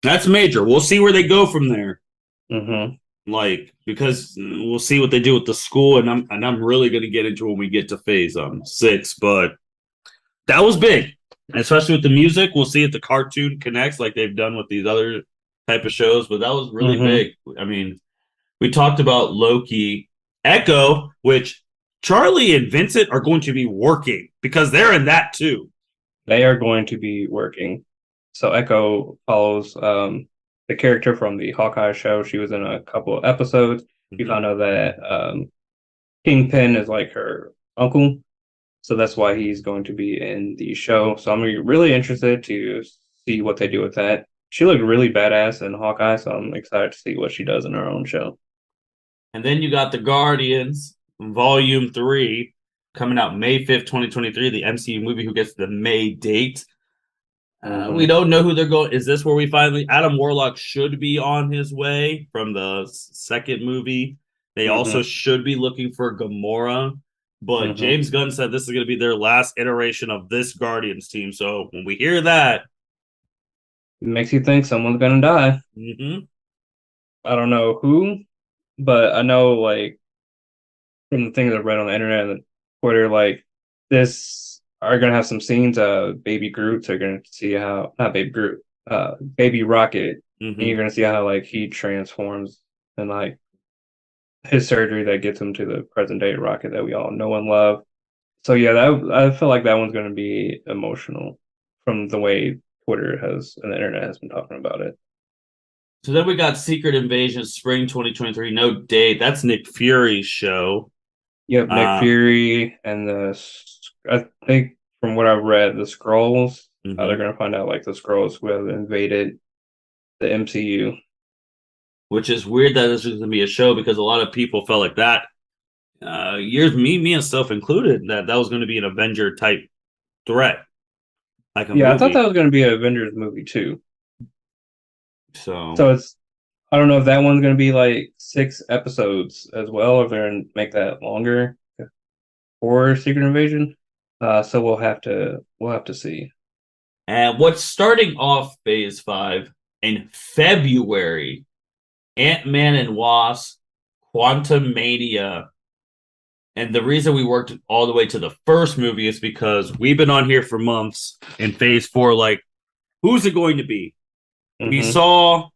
Speaker 1: that's major. We'll see where they go from there.
Speaker 2: Mm-hmm.
Speaker 1: Like, because we'll see what they do with the school, and I'm really gonna get into when we get to phase 6, but that was big. Especially with the music. We'll see if the cartoon connects like they've done with these other type of shows, but that was really
Speaker 2: Mm-hmm.
Speaker 1: big. I mean, we talked about Loki, Echo, which Charlie and Vincent are going to be working because they're in that too.
Speaker 2: They are going to be working. So Echo follows the character from the Hawkeye show. She was in a couple of episodes. We
Speaker 1: Mm-hmm.
Speaker 2: found out that Kingpin is like her uncle. So that's why he's going to be in the show. So I'm really interested to see what they do with that. She looked really badass in Hawkeye, so I'm excited to see what she does in her own show.
Speaker 1: And then you got the Guardians Volume 3 coming out May 5th, 2023, the MCU movie who gets the May date. We
Speaker 2: Mm-hmm.
Speaker 1: don't know who they're going. Is this where we finally Adam Warlock should be on his way from the second movie? They also
Speaker 2: Mm-hmm.
Speaker 1: should be looking for Gamora, but
Speaker 2: Mm-hmm.
Speaker 1: James Gunn said this is going to be their last iteration of this Guardians team. So when we hear that,
Speaker 2: It makes you think someone's gonna die.
Speaker 1: mhm,
Speaker 2: I don't know who, but I know like from the things I've read on the internet and Twitter, like this are gonna have some scenes of Baby Groot. So you're gonna see how not Baby Groot, Baby Rocket, and you're
Speaker 1: mhm.
Speaker 2: gonna see how like he transforms and like his surgery that gets him to the present day Rocket that we all know and love. So yeah, that I feel like that one's gonna be emotional from the way Twitter has and the internet has been talking about it.
Speaker 1: So then we got Secret Invasion Spring 2023. No date. That's Nick Fury's show.
Speaker 2: Yep, Nick
Speaker 1: Uh,
Speaker 2: Fury and I think from what I've read, the Scrolls They're
Speaker 1: Hmm.
Speaker 2: going to find out like the Skrulls who have invaded the MCU.
Speaker 1: Which is weird that this is going to be a show because a lot of people felt like that. Years, me and stuff included, that was going to be an Avenger type threat, like a
Speaker 2: Yeah, I thought that
Speaker 1: movie.
Speaker 2: was going to be an Avengers movie too.
Speaker 1: So,
Speaker 2: So it's I don't know if that one's going to be like 6 episodes as well, or if they're going to make that longer for Secret Invasion. So we'll have to see.
Speaker 1: and what's starting off Phase 5 in February, Ant-Man and Wasp, Quantum Mania. And the reason we worked all the way to the first movie is because we've been on here for months in Phase 4, like, who's it going to be? We
Speaker 2: Mm-hmm.
Speaker 1: saw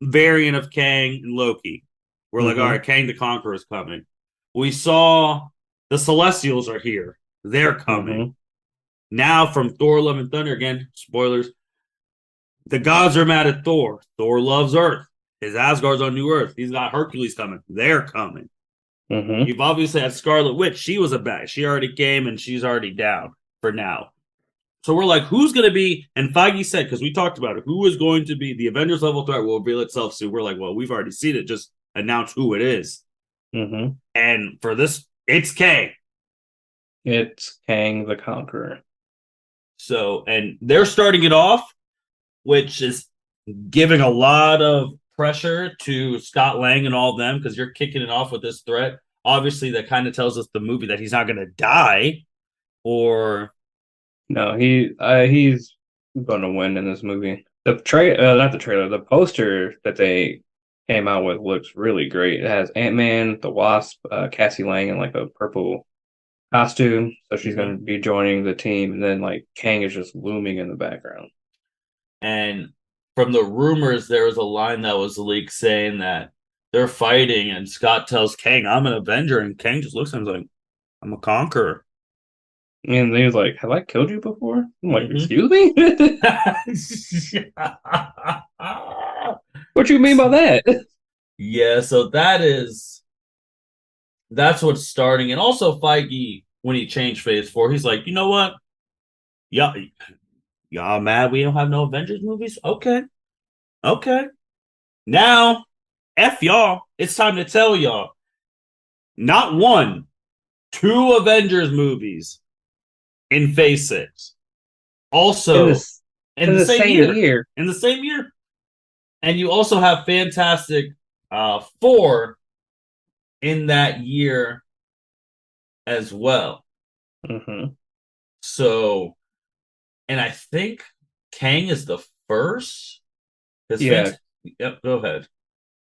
Speaker 1: variant of Kang and Loki. We're like, all
Speaker 2: Mm-hmm.
Speaker 1: right, Kang the Conqueror is coming. We saw the Celestials are here. They're coming.
Speaker 2: Mm-hmm.
Speaker 1: Now from Thor Love and Thunder, again, spoilers, the gods are mad at Thor. Thor loves Earth. His Asgard's on New Earth. He's got Hercules coming. They're coming.
Speaker 2: Mm-hmm.
Speaker 1: You've obviously had Scarlet Witch. She was a bad. She already came and she's already down for now. So we're like, who's going to be? And Feige said, because we talked about it, who is going to be the Avengers level threat will reveal itself soon. We're like, well, we've already seen it. Just announce who it is.
Speaker 2: Mm-hmm.
Speaker 1: And for this, it's Kang.
Speaker 2: It's Kang the Conqueror.
Speaker 1: So, and they're starting it off, which is giving a lot of pressure to Scott Lang and all of them because you're kicking it off with this threat. Obviously, that kind of tells us the movie that he's not going to die or
Speaker 2: No, he's going to win in this movie. Not the trailer, the poster that they came out with looks really great. It has Ant-Man, the Wasp, Cassie Lang in like a purple costume, so she's going
Speaker 1: Mhm.
Speaker 2: to be joining the team, and then like Kang is just looming in the background.
Speaker 1: And from the rumors, there was a line that was leaked saying that they're fighting, and Scott tells Kang, "I'm an Avenger," and Kang just looks at him like, "I'm a conqueror."
Speaker 2: And he was like, "Have I killed you before?" I'm like,
Speaker 1: Hmm.
Speaker 2: "Excuse me? What you mean by that?"
Speaker 1: Yeah, so that's what's starting, and also Feige when he changed Phase 4, he's like, you know what? Y'all, y'all mad we don't have no Avengers movies? Okay, okay. Now, f y'all. It's time to tell y'all. Not one, two Avengers movies in Phase 6.
Speaker 2: In
Speaker 1: Also,
Speaker 2: this
Speaker 1: in
Speaker 2: in
Speaker 1: the
Speaker 2: the
Speaker 1: same
Speaker 2: same
Speaker 1: year.
Speaker 2: year.
Speaker 1: In the same year. And you also have Fantastic Four in that year as well.
Speaker 2: Hmm.
Speaker 1: So, and I think Kang is the first. His
Speaker 2: Yeah,
Speaker 1: fant- Yep, go ahead.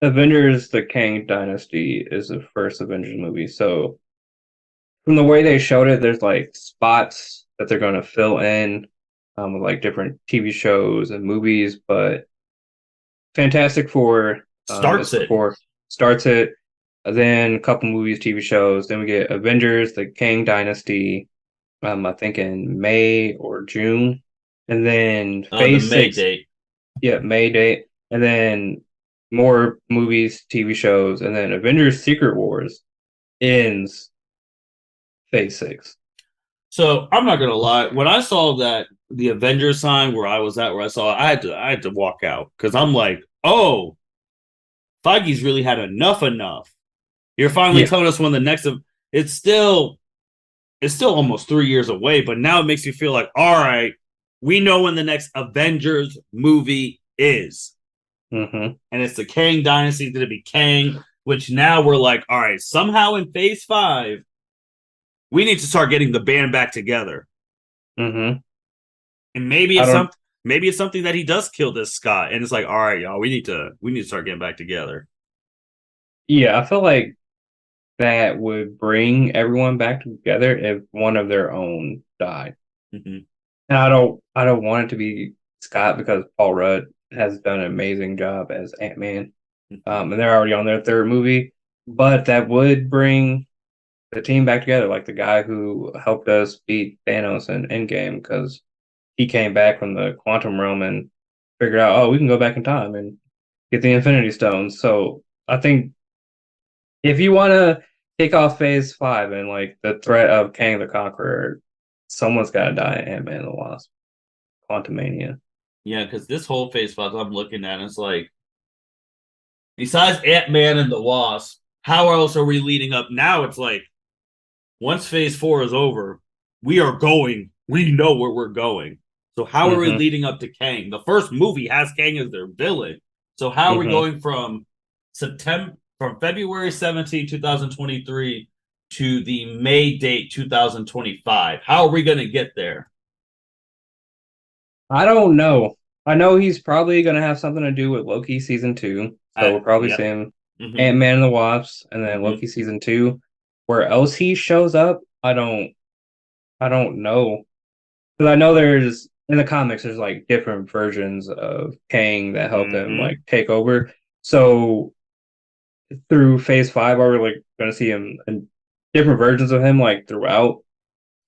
Speaker 2: Avengers: The Kang Dynasty is the first Avengers movie. So from the way they showed it, there's like spots that they're going to fill in with like different TV shows and movies. But Fantastic Four is
Speaker 1: Starts it.
Speaker 2: before starts it. Then a couple movies, TV shows. Then we get Avengers: The Kang Dynasty. I think in May or June, and then
Speaker 1: The
Speaker 2: Phase
Speaker 1: May
Speaker 2: Six.
Speaker 1: date.
Speaker 2: Yeah, May date, and then more movies, TV shows, and then Avengers: Secret Wars ends Phase 6.
Speaker 1: So I'm not gonna lie. When I saw that the Avengers sign where I was at, where I saw it, I had to walk out because I'm like, oh, Feige's really had enough. You're finally
Speaker 2: Yeah.
Speaker 1: telling us when the next of it's still almost 3 years away, but now it makes me feel like, all right, we know when the next Avengers movie is.
Speaker 2: Mm-hmm.
Speaker 1: And it's the Kang Dynasty, it's gonna be Kang, which now we're like, all right, somehow in phase 5, we need to start getting the band back together.
Speaker 2: Mm-hmm.
Speaker 1: And
Speaker 2: I don't.
Speaker 1: maybe it's something that he does kill this Scott, and it's like, all right, y'all, we need to start getting back together.
Speaker 2: Yeah, I feel like that would bring everyone back together if one of their own died.
Speaker 1: Mm-hmm.
Speaker 2: And I don't want it to be Scott because Paul Rudd has done an amazing job as Ant-Man.
Speaker 1: Mm-hmm.
Speaker 2: And they're already on their third movie. But that would bring the team back together, like the guy who helped us beat Thanos in Endgame, because he came back from the quantum realm and figured out, oh, we can go back in time and get the Infinity Stones. So I think if you want to kick off Phase 5 and like the threat of Kang the Conqueror, someone's got to die in Ant-Man and the Wasp. Quantumania.
Speaker 1: Yeah, because this whole Phase 5 I'm looking at, it's like, besides Ant-Man and the Wasp, how else are we leading up? Now it's like, once Phase 4 is over, we are going. We know where we're going. So how are we
Speaker 2: Mm-hmm.
Speaker 1: leading up to Kang? The first movie has Kang as their villain. So how are we
Speaker 2: Mm-hmm.
Speaker 1: going from February 17, 2023 to the May date 2025? How are we going to get there?
Speaker 2: I don't know. I know he's probably gonna have something to do with Loki season two. So we're probably
Speaker 1: Yep.
Speaker 2: seeing
Speaker 1: Mm-hmm.
Speaker 2: Ant-Man and the Wasps and then
Speaker 1: Mm-hmm.
Speaker 2: Loki season two. Where else he shows up, I don't know. Because I know there's in the comics there's like different versions of Kang that help him
Speaker 1: Mm-hmm.
Speaker 2: like take over. So through phase five, are we like gonna see him in different versions of him like throughout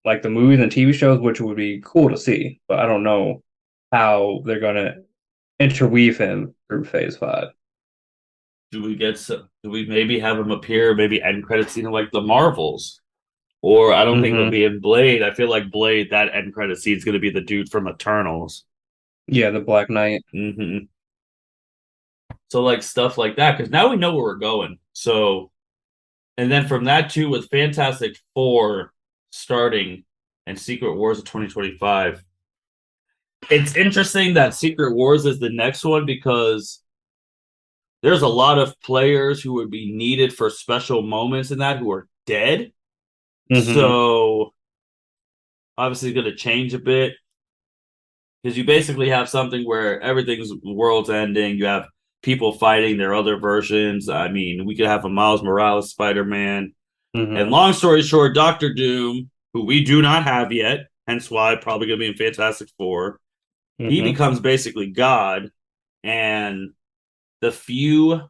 Speaker 2: like the movies and TV shows, which would be cool to see. But I don't know how they're gonna interweave him through phase five.
Speaker 1: Do we maybe have him appear maybe end credits scene like the Marvels? Or I don't think he'll
Speaker 2: Mm-hmm.
Speaker 1: be in Blade. I feel like Blade, that end credit scene is going to be the dude from Eternals.
Speaker 2: Yeah, the Black Knight.
Speaker 1: Hmm. So like stuff like that, because now we know where we're going. So and then from that too, with Fantastic Four starting and Secret Wars of 2025, it's interesting that Secret Wars is the next one because there's a lot of players who would be needed for special moments in that who are dead.
Speaker 2: Mm-hmm.
Speaker 1: So obviously going to change a bit because you basically have something where everything's world's ending. You have people fighting their other versions. I mean, we could have a Miles Morales Spider-Man. And
Speaker 2: Mm-hmm.
Speaker 1: long story short, Doctor Doom, who we do not have yet, hence why probably going to be in Fantastic Four, he
Speaker 2: Mm-hmm.
Speaker 1: becomes basically God. And the few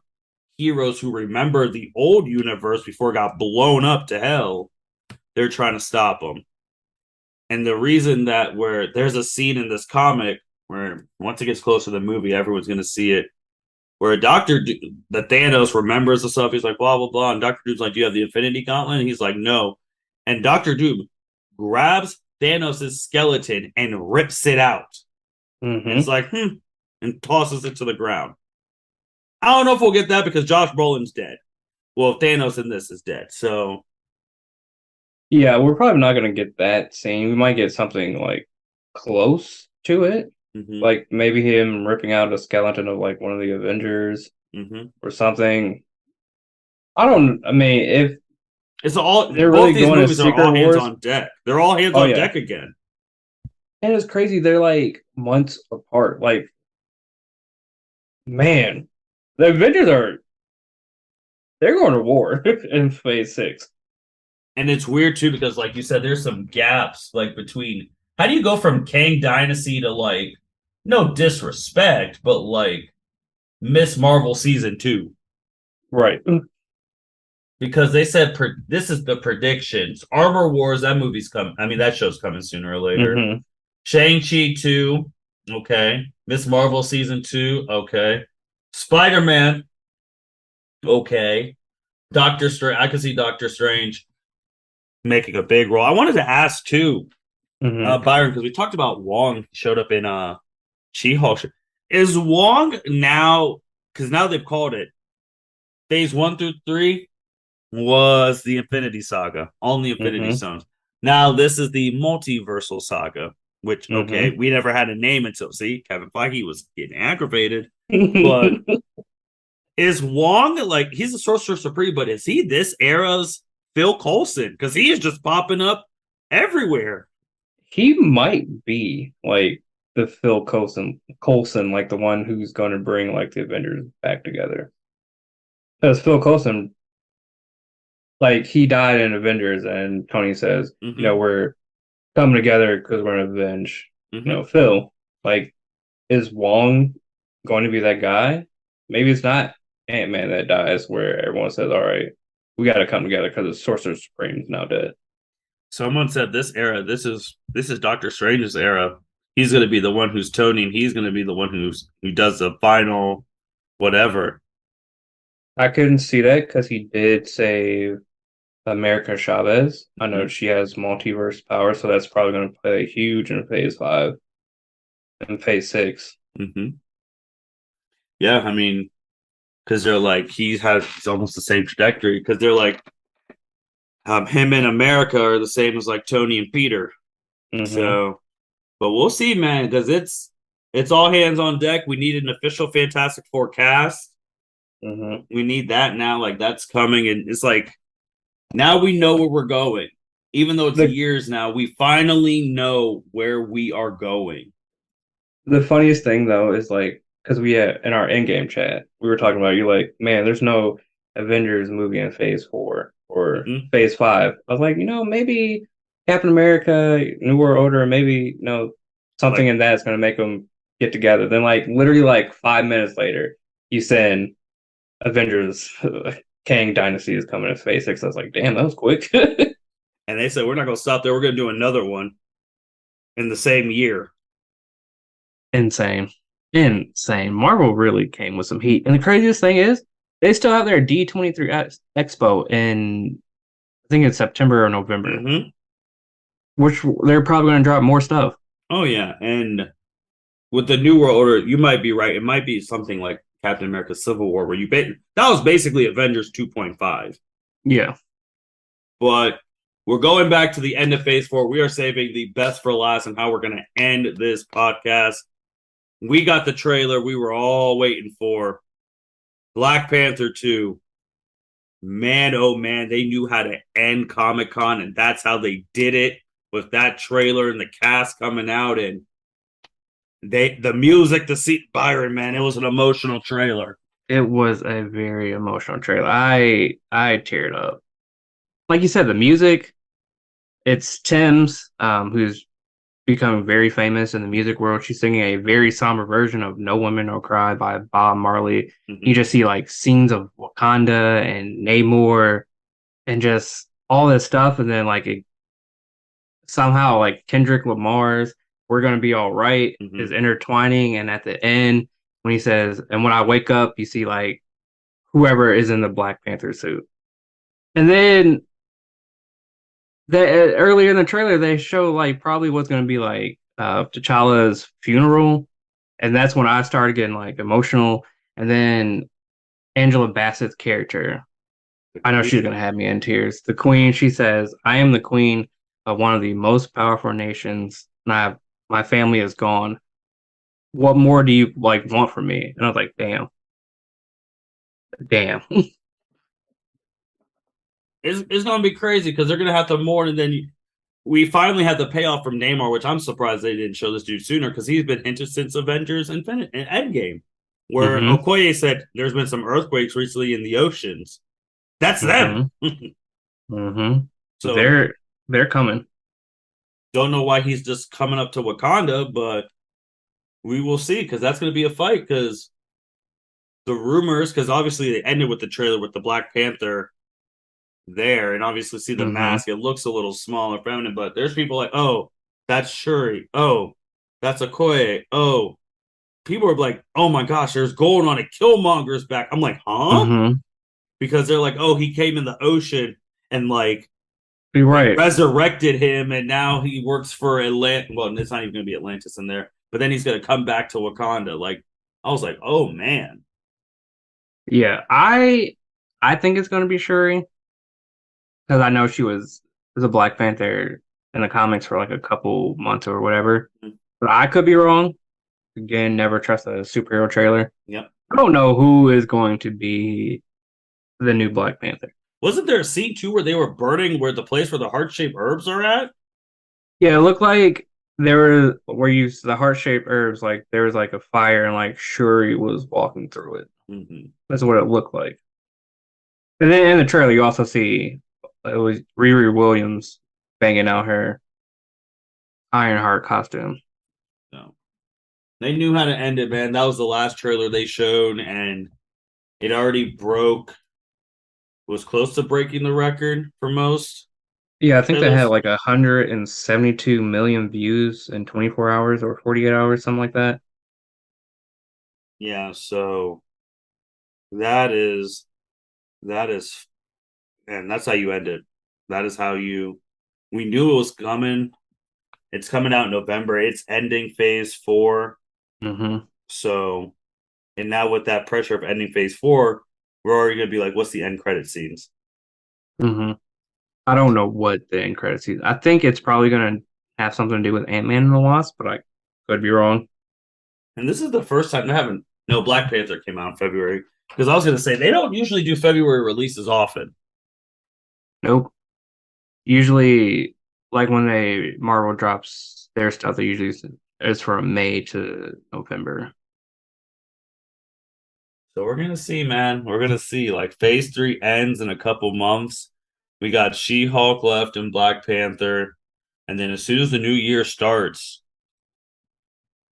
Speaker 1: heroes who remember the old universe before it got blown up to hell, they're trying to stop him. And the reason that where there's a scene in this comic where once it gets closer to the movie, everyone's going to see it, where the Thanos remembers the stuff. He's like, blah, blah, blah. And Doctor Doom's like, do you have the Infinity Gauntlet? And he's like, no. And Doctor Doom grabs Thanos' skeleton and rips it out. And it's
Speaker 2: Mm-hmm.
Speaker 1: like, and tosses it to the ground. I don't know if we'll get that because Josh Brolin's dead. Well, Thanos in this is dead. So,
Speaker 2: Yeah, we're probably not gonna get that scene. We might get something like close to it.
Speaker 1: mm-hmm,
Speaker 2: Like maybe him ripping out a skeleton of like one of the Avengers
Speaker 1: mm-hmm.
Speaker 2: or something. I mean, if
Speaker 1: It's all,
Speaker 2: they're
Speaker 1: both
Speaker 2: really
Speaker 1: these
Speaker 2: going to
Speaker 1: movies are
Speaker 2: Secret
Speaker 1: all hands
Speaker 2: Wars,
Speaker 1: on deck. They're all hands
Speaker 2: oh
Speaker 1: on
Speaker 2: yeah.
Speaker 1: deck again.
Speaker 2: And it's crazy, they're like months apart. Like, man, the Avengers are they're going to war in phase six.
Speaker 1: And it's weird too because, like you said, there's some gaps like between. How do you go from Kang Dynasty to like, no disrespect, but like Miss Marvel season two?
Speaker 2: Right.
Speaker 1: Because they said this is the predictions. Armor Wars, that movie's coming. I mean, that show's coming sooner or later.
Speaker 2: Mm-hmm.
Speaker 1: Shang-Chi 2, okay. Miss Marvel season 2, okay. Spider-Man, okay. Doctor Strange, I can see Doctor Strange making a big role. I wanted to ask too,
Speaker 2: Mm-hmm.
Speaker 1: Byron, because we talked about Wong showed up in She-Hulk. Is Wong now, because now they've called it phase 1 through 3 was the Infinity Saga, only Infinity
Speaker 2: Mm-hmm.
Speaker 1: Stones. Now this is the multiversal saga, which okay,
Speaker 2: Mm-hmm.
Speaker 1: we never had a name until see Kevin Feige was getting aggravated. But is Wong like he's the Sorcerer Supreme? But is he this era's Phil Coulson? Because he is just popping up everywhere.
Speaker 2: He might be like the Coulson, like the one who's going to bring like the Avengers back together. Because Phil Coulson, like he died in Avengers, and Tony says,
Speaker 1: Mm-hmm.
Speaker 2: we're coming together because we're gonna avenge,
Speaker 1: Mm-hmm.
Speaker 2: Phil. Like, is Wong going to be that guy? Maybe it's not Ant-Man that dies, where everyone says, "All right, we got to come together because the Sorcerer Supreme is now dead."
Speaker 1: Someone said this era, this is Doctor Strange's era. He's going to be the one who's Tony, and he's going to be the one who does the final whatever.
Speaker 2: I couldn't see that because he did save America Chavez. I know
Speaker 1: Mm-hmm.
Speaker 2: she has multiverse power, so that's probably going to play huge in Phase 5. in Phase 6.
Speaker 1: Hmm. Yeah, I mean, because they're like he's almost the same trajectory because they're like him and America are the same as like Tony and Peter.
Speaker 2: Mm-hmm.
Speaker 1: So, but we'll see, man, because it's all hands on deck. We need an official Fantastic Four cast.
Speaker 2: Mm-hmm.
Speaker 1: We need that now. Like that's coming, and it's like now we know where we're going. Even though it's
Speaker 2: The
Speaker 1: years now, we finally know where we are going.
Speaker 2: the funniest thing though is like because we had in our in-game chat we were talking about you like man there's no Avengers movie in Phase 4 or
Speaker 1: Hmm.
Speaker 2: Phase 5. I was like maybe Captain America, New World Order, maybe something
Speaker 1: Like,
Speaker 2: in that's gonna make them get together. Then like literally like 5 minutes later you send Avengers Kang Dynasty is coming in Phase 6. I was like damn that was quick.
Speaker 1: and they said we're not going to stop there. We're going to do another one in the same year.
Speaker 2: Insane. Insane. Marvel really came with some heat. And the craziest thing is, they still have their D23 Expo in, I think it's September or November,
Speaker 1: Hmm.
Speaker 2: which they're probably going to drop more stuff.
Speaker 1: Oh yeah, and with the New World Order, you might be right. It might be something like Captain America: Civil War, where that was basically Avengers 2.5.
Speaker 2: Yeah.
Speaker 1: But we're going back to the end of Phase 4. We are saving the best for last and how we're going to end this podcast. We got the trailer we were all waiting for. Black Panther 2. Man, oh man, they knew how to end Comic Con, and that's how they did it with that trailer and the cast coming out and the music to see Byron, man, it was an emotional trailer.
Speaker 2: It was a very emotional trailer. I teared up. Like you said, the music, it's Tim's, who's becoming very famous in the music world. She's singing a very somber version of No Women No Cry by Bob Marley. You
Speaker 1: Mm-hmm.
Speaker 2: just see like scenes of Wakanda and Namor and just all this stuff, and then like somehow like Kendrick Lamar's "We're Gonna Be All Right"
Speaker 1: Mm-hmm.
Speaker 2: is intertwining, and at the end when he says, "And when I wake up," you see like whoever is in the Black Panther suit, and then earlier in the trailer they show like probably what's gonna be like T'Challa's funeral, and that's when I started getting like emotional, and then Angela Bassett's character.
Speaker 1: The
Speaker 2: I know she's
Speaker 1: Queen.
Speaker 2: gonna have me in tears. The queen, she says, "I am the queen of one of the most powerful nations, and my family is gone. What more do you like want from me?" And I was like, "Damn, damn."
Speaker 1: It's gonna be crazy because they're gonna have to mourn, and then we finally had the payoff from Neymar, which I'm surprised they didn't show this dude sooner because he's been hinted since Avengers Infinite and Endgame, where
Speaker 2: Mm-hmm.
Speaker 1: Okoye said there's been some earthquakes recently in the oceans. That's them.
Speaker 2: Mm-hmm. Mm-hmm.
Speaker 1: So
Speaker 2: They're coming.
Speaker 1: don't know why he's just coming up to Wakanda, but we will see because that's going to be a fight because the rumors, because obviously they ended with the trailer with the Black Panther there, and obviously see the
Speaker 2: Mm-hmm.
Speaker 1: mask. It looks a little small and feminine, but there's people like, oh, that's Shuri. Oh, that's Okoye. Oh, people are like, oh my gosh, there's gold on a Killmonger's back. I'm like, huh?
Speaker 2: Mm-hmm.
Speaker 1: Because they're like, oh, he came in the ocean and like
Speaker 2: You're
Speaker 1: they
Speaker 2: right.
Speaker 1: resurrected him, and now he works for Atlantis. Well, it's not even going to be Atlantis in there, but then he's going to come back to Wakanda. Like, I was like, oh man.
Speaker 2: Yeah, I think it's gonna be Shuri because I know she was a Black Panther in the comics for like a couple months or whatever. But I could be wrong. Again, never trust a superhero trailer.
Speaker 1: Yep.
Speaker 2: I don't know who is going to be the new Black Panther.
Speaker 1: Wasn't there a scene too where they were burning where the place where the heart shaped herbs are at?
Speaker 2: Yeah, it looked like there were where you the heart shaped herbs, like there was like a fire and like Shuri was walking through it.
Speaker 1: Mm-hmm.
Speaker 2: That's what it looked like. And then in the trailer, you also see it was Riri Williams banging out her Ironheart costume.
Speaker 1: So they knew how to end it, man. That was the last trailer they showed, and it already broke, was close to breaking the record for most
Speaker 2: Yeah, I think they had
Speaker 1: trailers.
Speaker 2: like 172 million views in 24 hours or 48 hours, something like that.
Speaker 1: Yeah, so that is that is and that's how you end it. That is how you we knew it was coming, It's coming out in November. It's ending phase four.
Speaker 2: Mm-hmm.
Speaker 1: So, and now with that pressure of ending phase four, we're already going to be like, what's the end credit scenes?
Speaker 2: Mm-hmm. I don't know what the end credits is. I think it's probably gonna have something to do with Ant-Man and the Wasp, but I could be wrong.
Speaker 1: And this is the first time they haven't. No, Black Panther came out in February. Because I was going to say, they don't usually do February releases often.
Speaker 2: Nope. Usually, like when they Marvel drops their stuff, they usually is from May to November.
Speaker 1: So we're gonna see, man. We're gonna see. Like phase three ends in a couple months. We got She-Hulk left and Black Panther. And then as soon as the new year starts,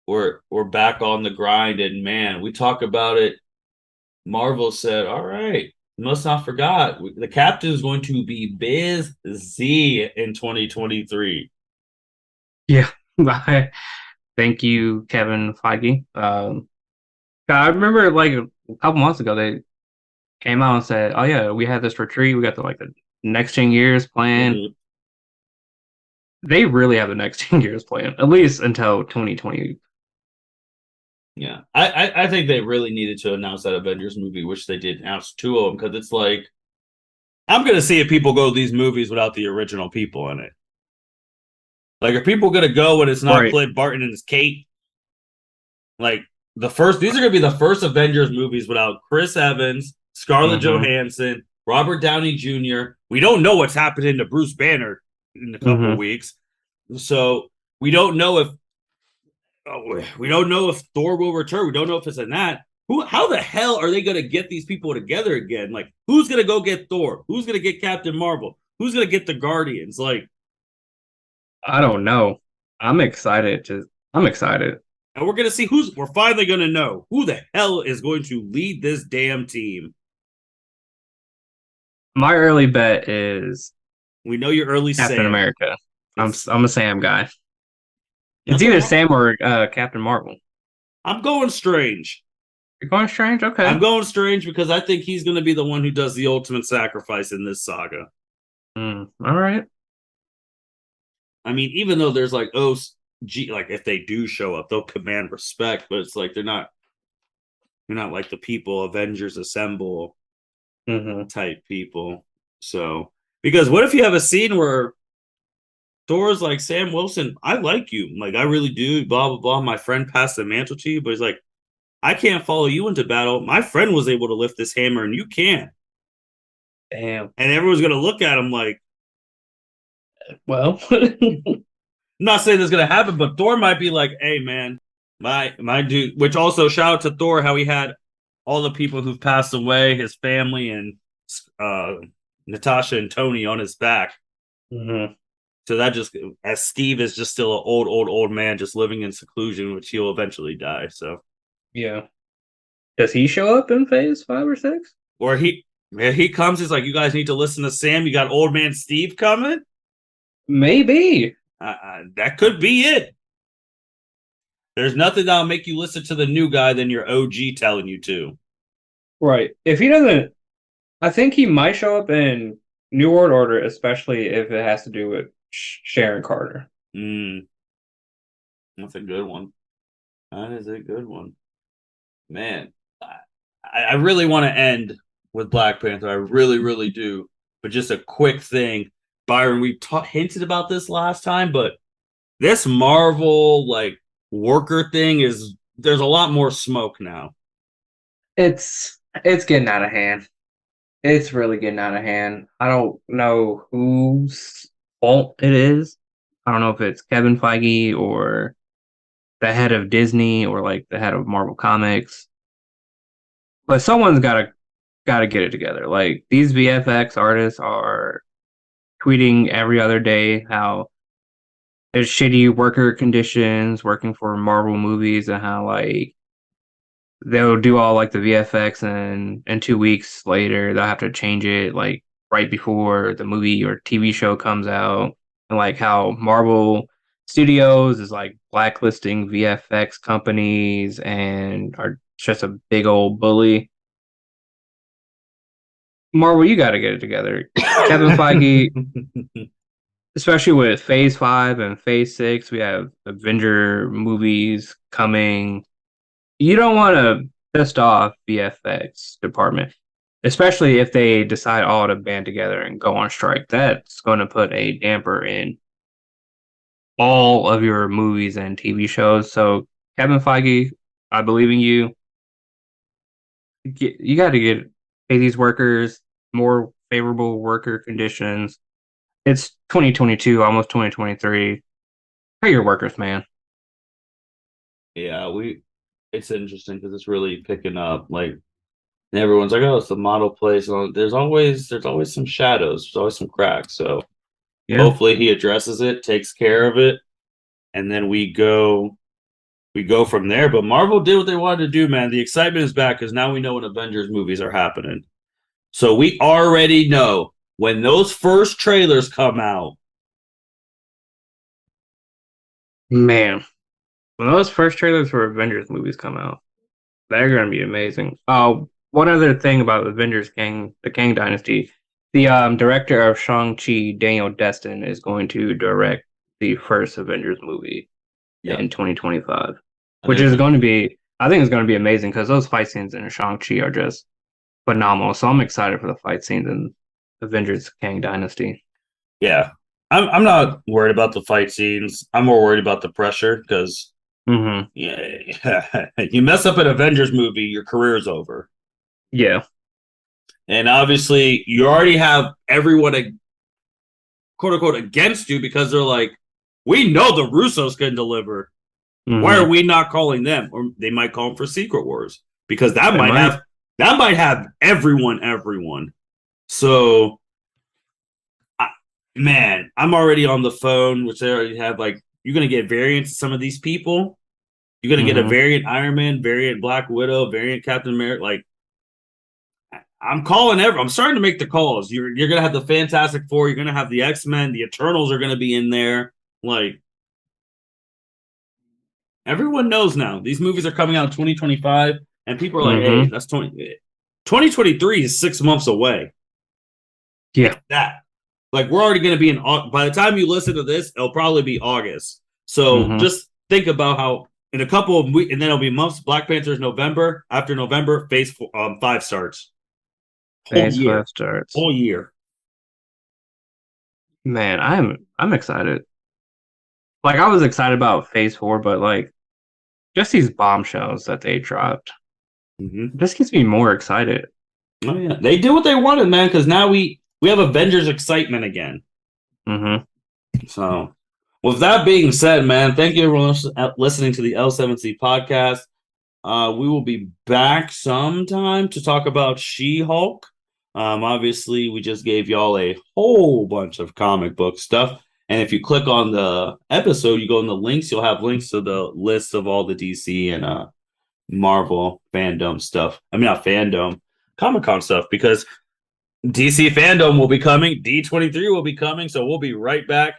Speaker 1: we're back on the grind. And man, we talk about it. Marvel said, all right, must not forgot. The captain is going to be busy in 2023.
Speaker 2: Yeah. Thank you, Kevin Feige. I remember like a couple months ago they came out and said, "Oh yeah, we had this retreat. We got the next 10 years planned."
Speaker 1: Mhm.
Speaker 2: They really have the next 10 years planned, at least until 2020.
Speaker 1: Yeah, I think they really needed to announce that Avengers movie, which they did announce two of them because it's like I'm gonna see if people go to these movies without the original people in it. Like, are people gonna go when it's not
Speaker 2: Right.
Speaker 1: Clint Barton and it's Kate? Like the first, these are gonna be the first Avengers movies without Chris Evans, Scarlett
Speaker 2: Mm-hmm.
Speaker 1: Johansson, Robert Downey Jr. We don't know what's happening to Bruce Banner in a couple
Speaker 2: Mm-hmm.
Speaker 1: weeks, so we don't know if we don't know if Thor will return. We don't know if it's in that. Who? How the hell are they gonna get these people together again? Like, who's gonna go get Thor? Who's gonna get Captain Marvel? Who's gonna get the Guardians? Like,
Speaker 2: I don't know. I'm excited.
Speaker 1: and we're gonna see who's. We're finally gonna know who the hell is going to lead this damn team.
Speaker 2: My early bet is
Speaker 1: We know your early
Speaker 2: Captain
Speaker 1: Sam.
Speaker 2: America.
Speaker 1: It's
Speaker 2: I'm a Sam guy. It's
Speaker 1: nothing
Speaker 2: either
Speaker 1: wrong.
Speaker 2: Sam or Captain Marvel.
Speaker 1: I'm going Strange.
Speaker 2: You're going Strange?
Speaker 1: I'm
Speaker 2: Okay.
Speaker 1: going Strange because I think he's going to be the one who does the ultimate sacrifice in this saga.
Speaker 2: All right.
Speaker 1: I mean, even though there's like, oh, gee, like if they do show up, they'll command respect, but it's like they're not like the people Avengers assemble
Speaker 2: Mm-hmm.
Speaker 1: type people. So, because what if you have a scene where Thor's like, Sam Wilson, I like you. Like, I really do, blah, blah, blah. My friend passed the mantle to you, but he's like, I can't follow you into battle. My friend was able to lift this hammer and you can't.
Speaker 2: Damn.
Speaker 1: And everyone's going to look at him like,
Speaker 2: Well,
Speaker 1: I'm not saying this is going to happen, but Thor might be like, hey, man, my dude, which also shout out to Thor, how he had all the people who've passed away, his family, and uh, Natasha and Tony on his back.
Speaker 2: hmm
Speaker 1: So that just, as Steve is just still an old man just living in seclusion, which he'll eventually die. So,
Speaker 2: yeah. Does he show up in phase 5 or 6?
Speaker 1: or he comes, he's like, you guys need to listen to Sam. You got old man Steve coming.
Speaker 2: Maybe.
Speaker 1: That could be it. There's nothing that'll make you listen to the new guy than your OG telling you to.
Speaker 2: Right. If he doesn't, I think he might show up in New World Order, especially if it has to do with Sharon Carter.
Speaker 1: Mm, that's a good one. That is a good one. Man, I really want to end with Black Panther. I really, really do. But just a quick thing, Byron, we hinted about this last time, but this Marvel like worker thing is there's a lot more smoke now.
Speaker 2: It's getting out of hand. It's really getting out of hand. I don't know whose fault it is. I don't know if it's Kevin Feige or the head of Disney or like the head of Marvel Comics. But someone's gotta get it together. Like these VFX artists are tweeting every other day how there's shitty worker conditions working for Marvel movies and how like they'll do all like the VFX and 2 weeks later they'll have to change it like right before the movie or TV show comes out and like how Marvel Studios is like blacklisting VFX companies and are just a big old bully. Marvel, you got to get it together. Kevin Feige, especially with Phase 5 and Phase 6, we have Avenger movies coming. You don't want to piss off VFX department, especially if they decide all to band together and go on strike. That's going to put a damper in all of your movies and TV shows. So, Kevin Feige, I believe in you. You got to get pay these workers more favorable worker conditions. It's 2022, almost 2023. Pay your workers, man.
Speaker 1: Yeah, it's interesting because it's really picking up. Like, and everyone's like, "Oh, it's the model place." And there's always some shadows. There's always some cracks. So
Speaker 2: Yeah.
Speaker 1: hopefully he addresses it, takes care of it, and then we go from there. But Marvel did what they wanted to do, man. The excitement is back because now we know when Avengers movies are happening. So we already know when those first trailers come out.
Speaker 2: Man, when those first trailers for Avengers movies come out, they're going to be amazing. Oh, one other thing about Avengers Kang, the Kang Dynasty, the director of Shang-Chi, Daniel Destin, is going to direct the first Avengers movie
Speaker 1: Yeah,
Speaker 2: in 2025,
Speaker 1: I
Speaker 2: which
Speaker 1: think
Speaker 2: is
Speaker 1: it's
Speaker 2: going to be, I think it's going to be amazing because those fight scenes in Shang-Chi are just phenomenal. So I'm excited for the fight scenes in Avengers Kang Dynasty.
Speaker 1: yeah. I'm not worried about the fight scenes. I'm more worried about the pressure because
Speaker 2: Hmm.
Speaker 1: yeah, you mess up an Avengers movie, your career is over.
Speaker 2: Yeah.
Speaker 1: And obviously, you already have everyone quote unquote against you because they're like, we know the Russos can deliver. Why are
Speaker 2: Hmm.
Speaker 1: we not calling them? Or they might call them for Secret Wars because that
Speaker 2: They
Speaker 1: might
Speaker 2: might.
Speaker 1: have everyone. So, I, man, I'm already on the phone, which they already have. Like, you're gonna get variants of some of these people. You're gonna get a
Speaker 2: Hmm.
Speaker 1: variant Iron Man, variant Black Widow, variant Captain America. Like, I'm calling I'm starting to make the calls. You're gonna have the Fantastic Four. You're gonna have the X-Men. The Eternals are gonna be in there. Like, everyone knows now. These movies are coming out in 2025, and people are like, "Hey,
Speaker 2: Hmm.
Speaker 1: that's 2023 is 6 months away."
Speaker 2: Yeah.
Speaker 1: If that, like, we're already gonna be in. By the time you listen to this, it'll probably be August. So
Speaker 2: Hmm.
Speaker 1: just think about how in a couple of weeks, and then it'll be months. Black Panther's November. After November, Phase 5 starts. Whole
Speaker 2: Phase
Speaker 1: year,
Speaker 2: 5 starts.
Speaker 1: whole year.
Speaker 2: Man, I'm excited. Like I was excited about Phase 4, but like just these bombshells that they dropped
Speaker 1: Mm-hmm.
Speaker 2: just gets me more excited.
Speaker 1: Oh yeah, they did what they wanted, man. Because now we have Avengers excitement again.
Speaker 2: Hmm.
Speaker 1: So, with that being said, man, thank you everyone listening to the L7C podcast. We will be back sometime to talk about She-Hulk. Obviously, we just gave y'all a whole bunch of comic book stuff. And if you click on the episode, you go in the links, you'll have links to the list of all the DC and Marvel fandom stuff. I mean, not fandom, Comic Con stuff, because DC fandom will be coming, D23 will be coming, so we'll be right back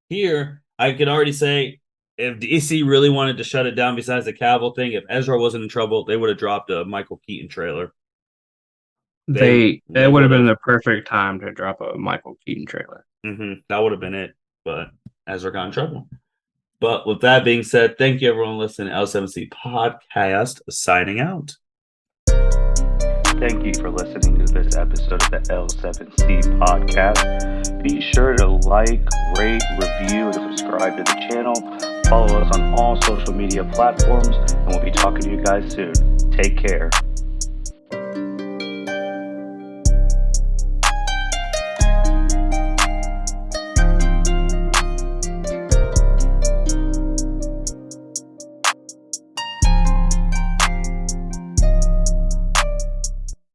Speaker 1: here. I can already say if DC really wanted to shut it down, besides the Cavill thing, if Ezra wasn't in trouble, they would have dropped a Michael Keaton trailer. They
Speaker 2: It
Speaker 1: they
Speaker 2: would have
Speaker 1: would
Speaker 2: been
Speaker 1: have.
Speaker 2: the perfect time to drop a Michael Keaton trailer.
Speaker 1: That would have been it. But Ezra got in trouble. But with that being said, thank you everyone listening to L7C podcast. Signing out. Thank you for listening to this episode of the L7C podcast. Be sure to like, rate, review, and subscribe to the channel. Follow us on all social media platforms, and we'll be talking to you guys soon. Take care.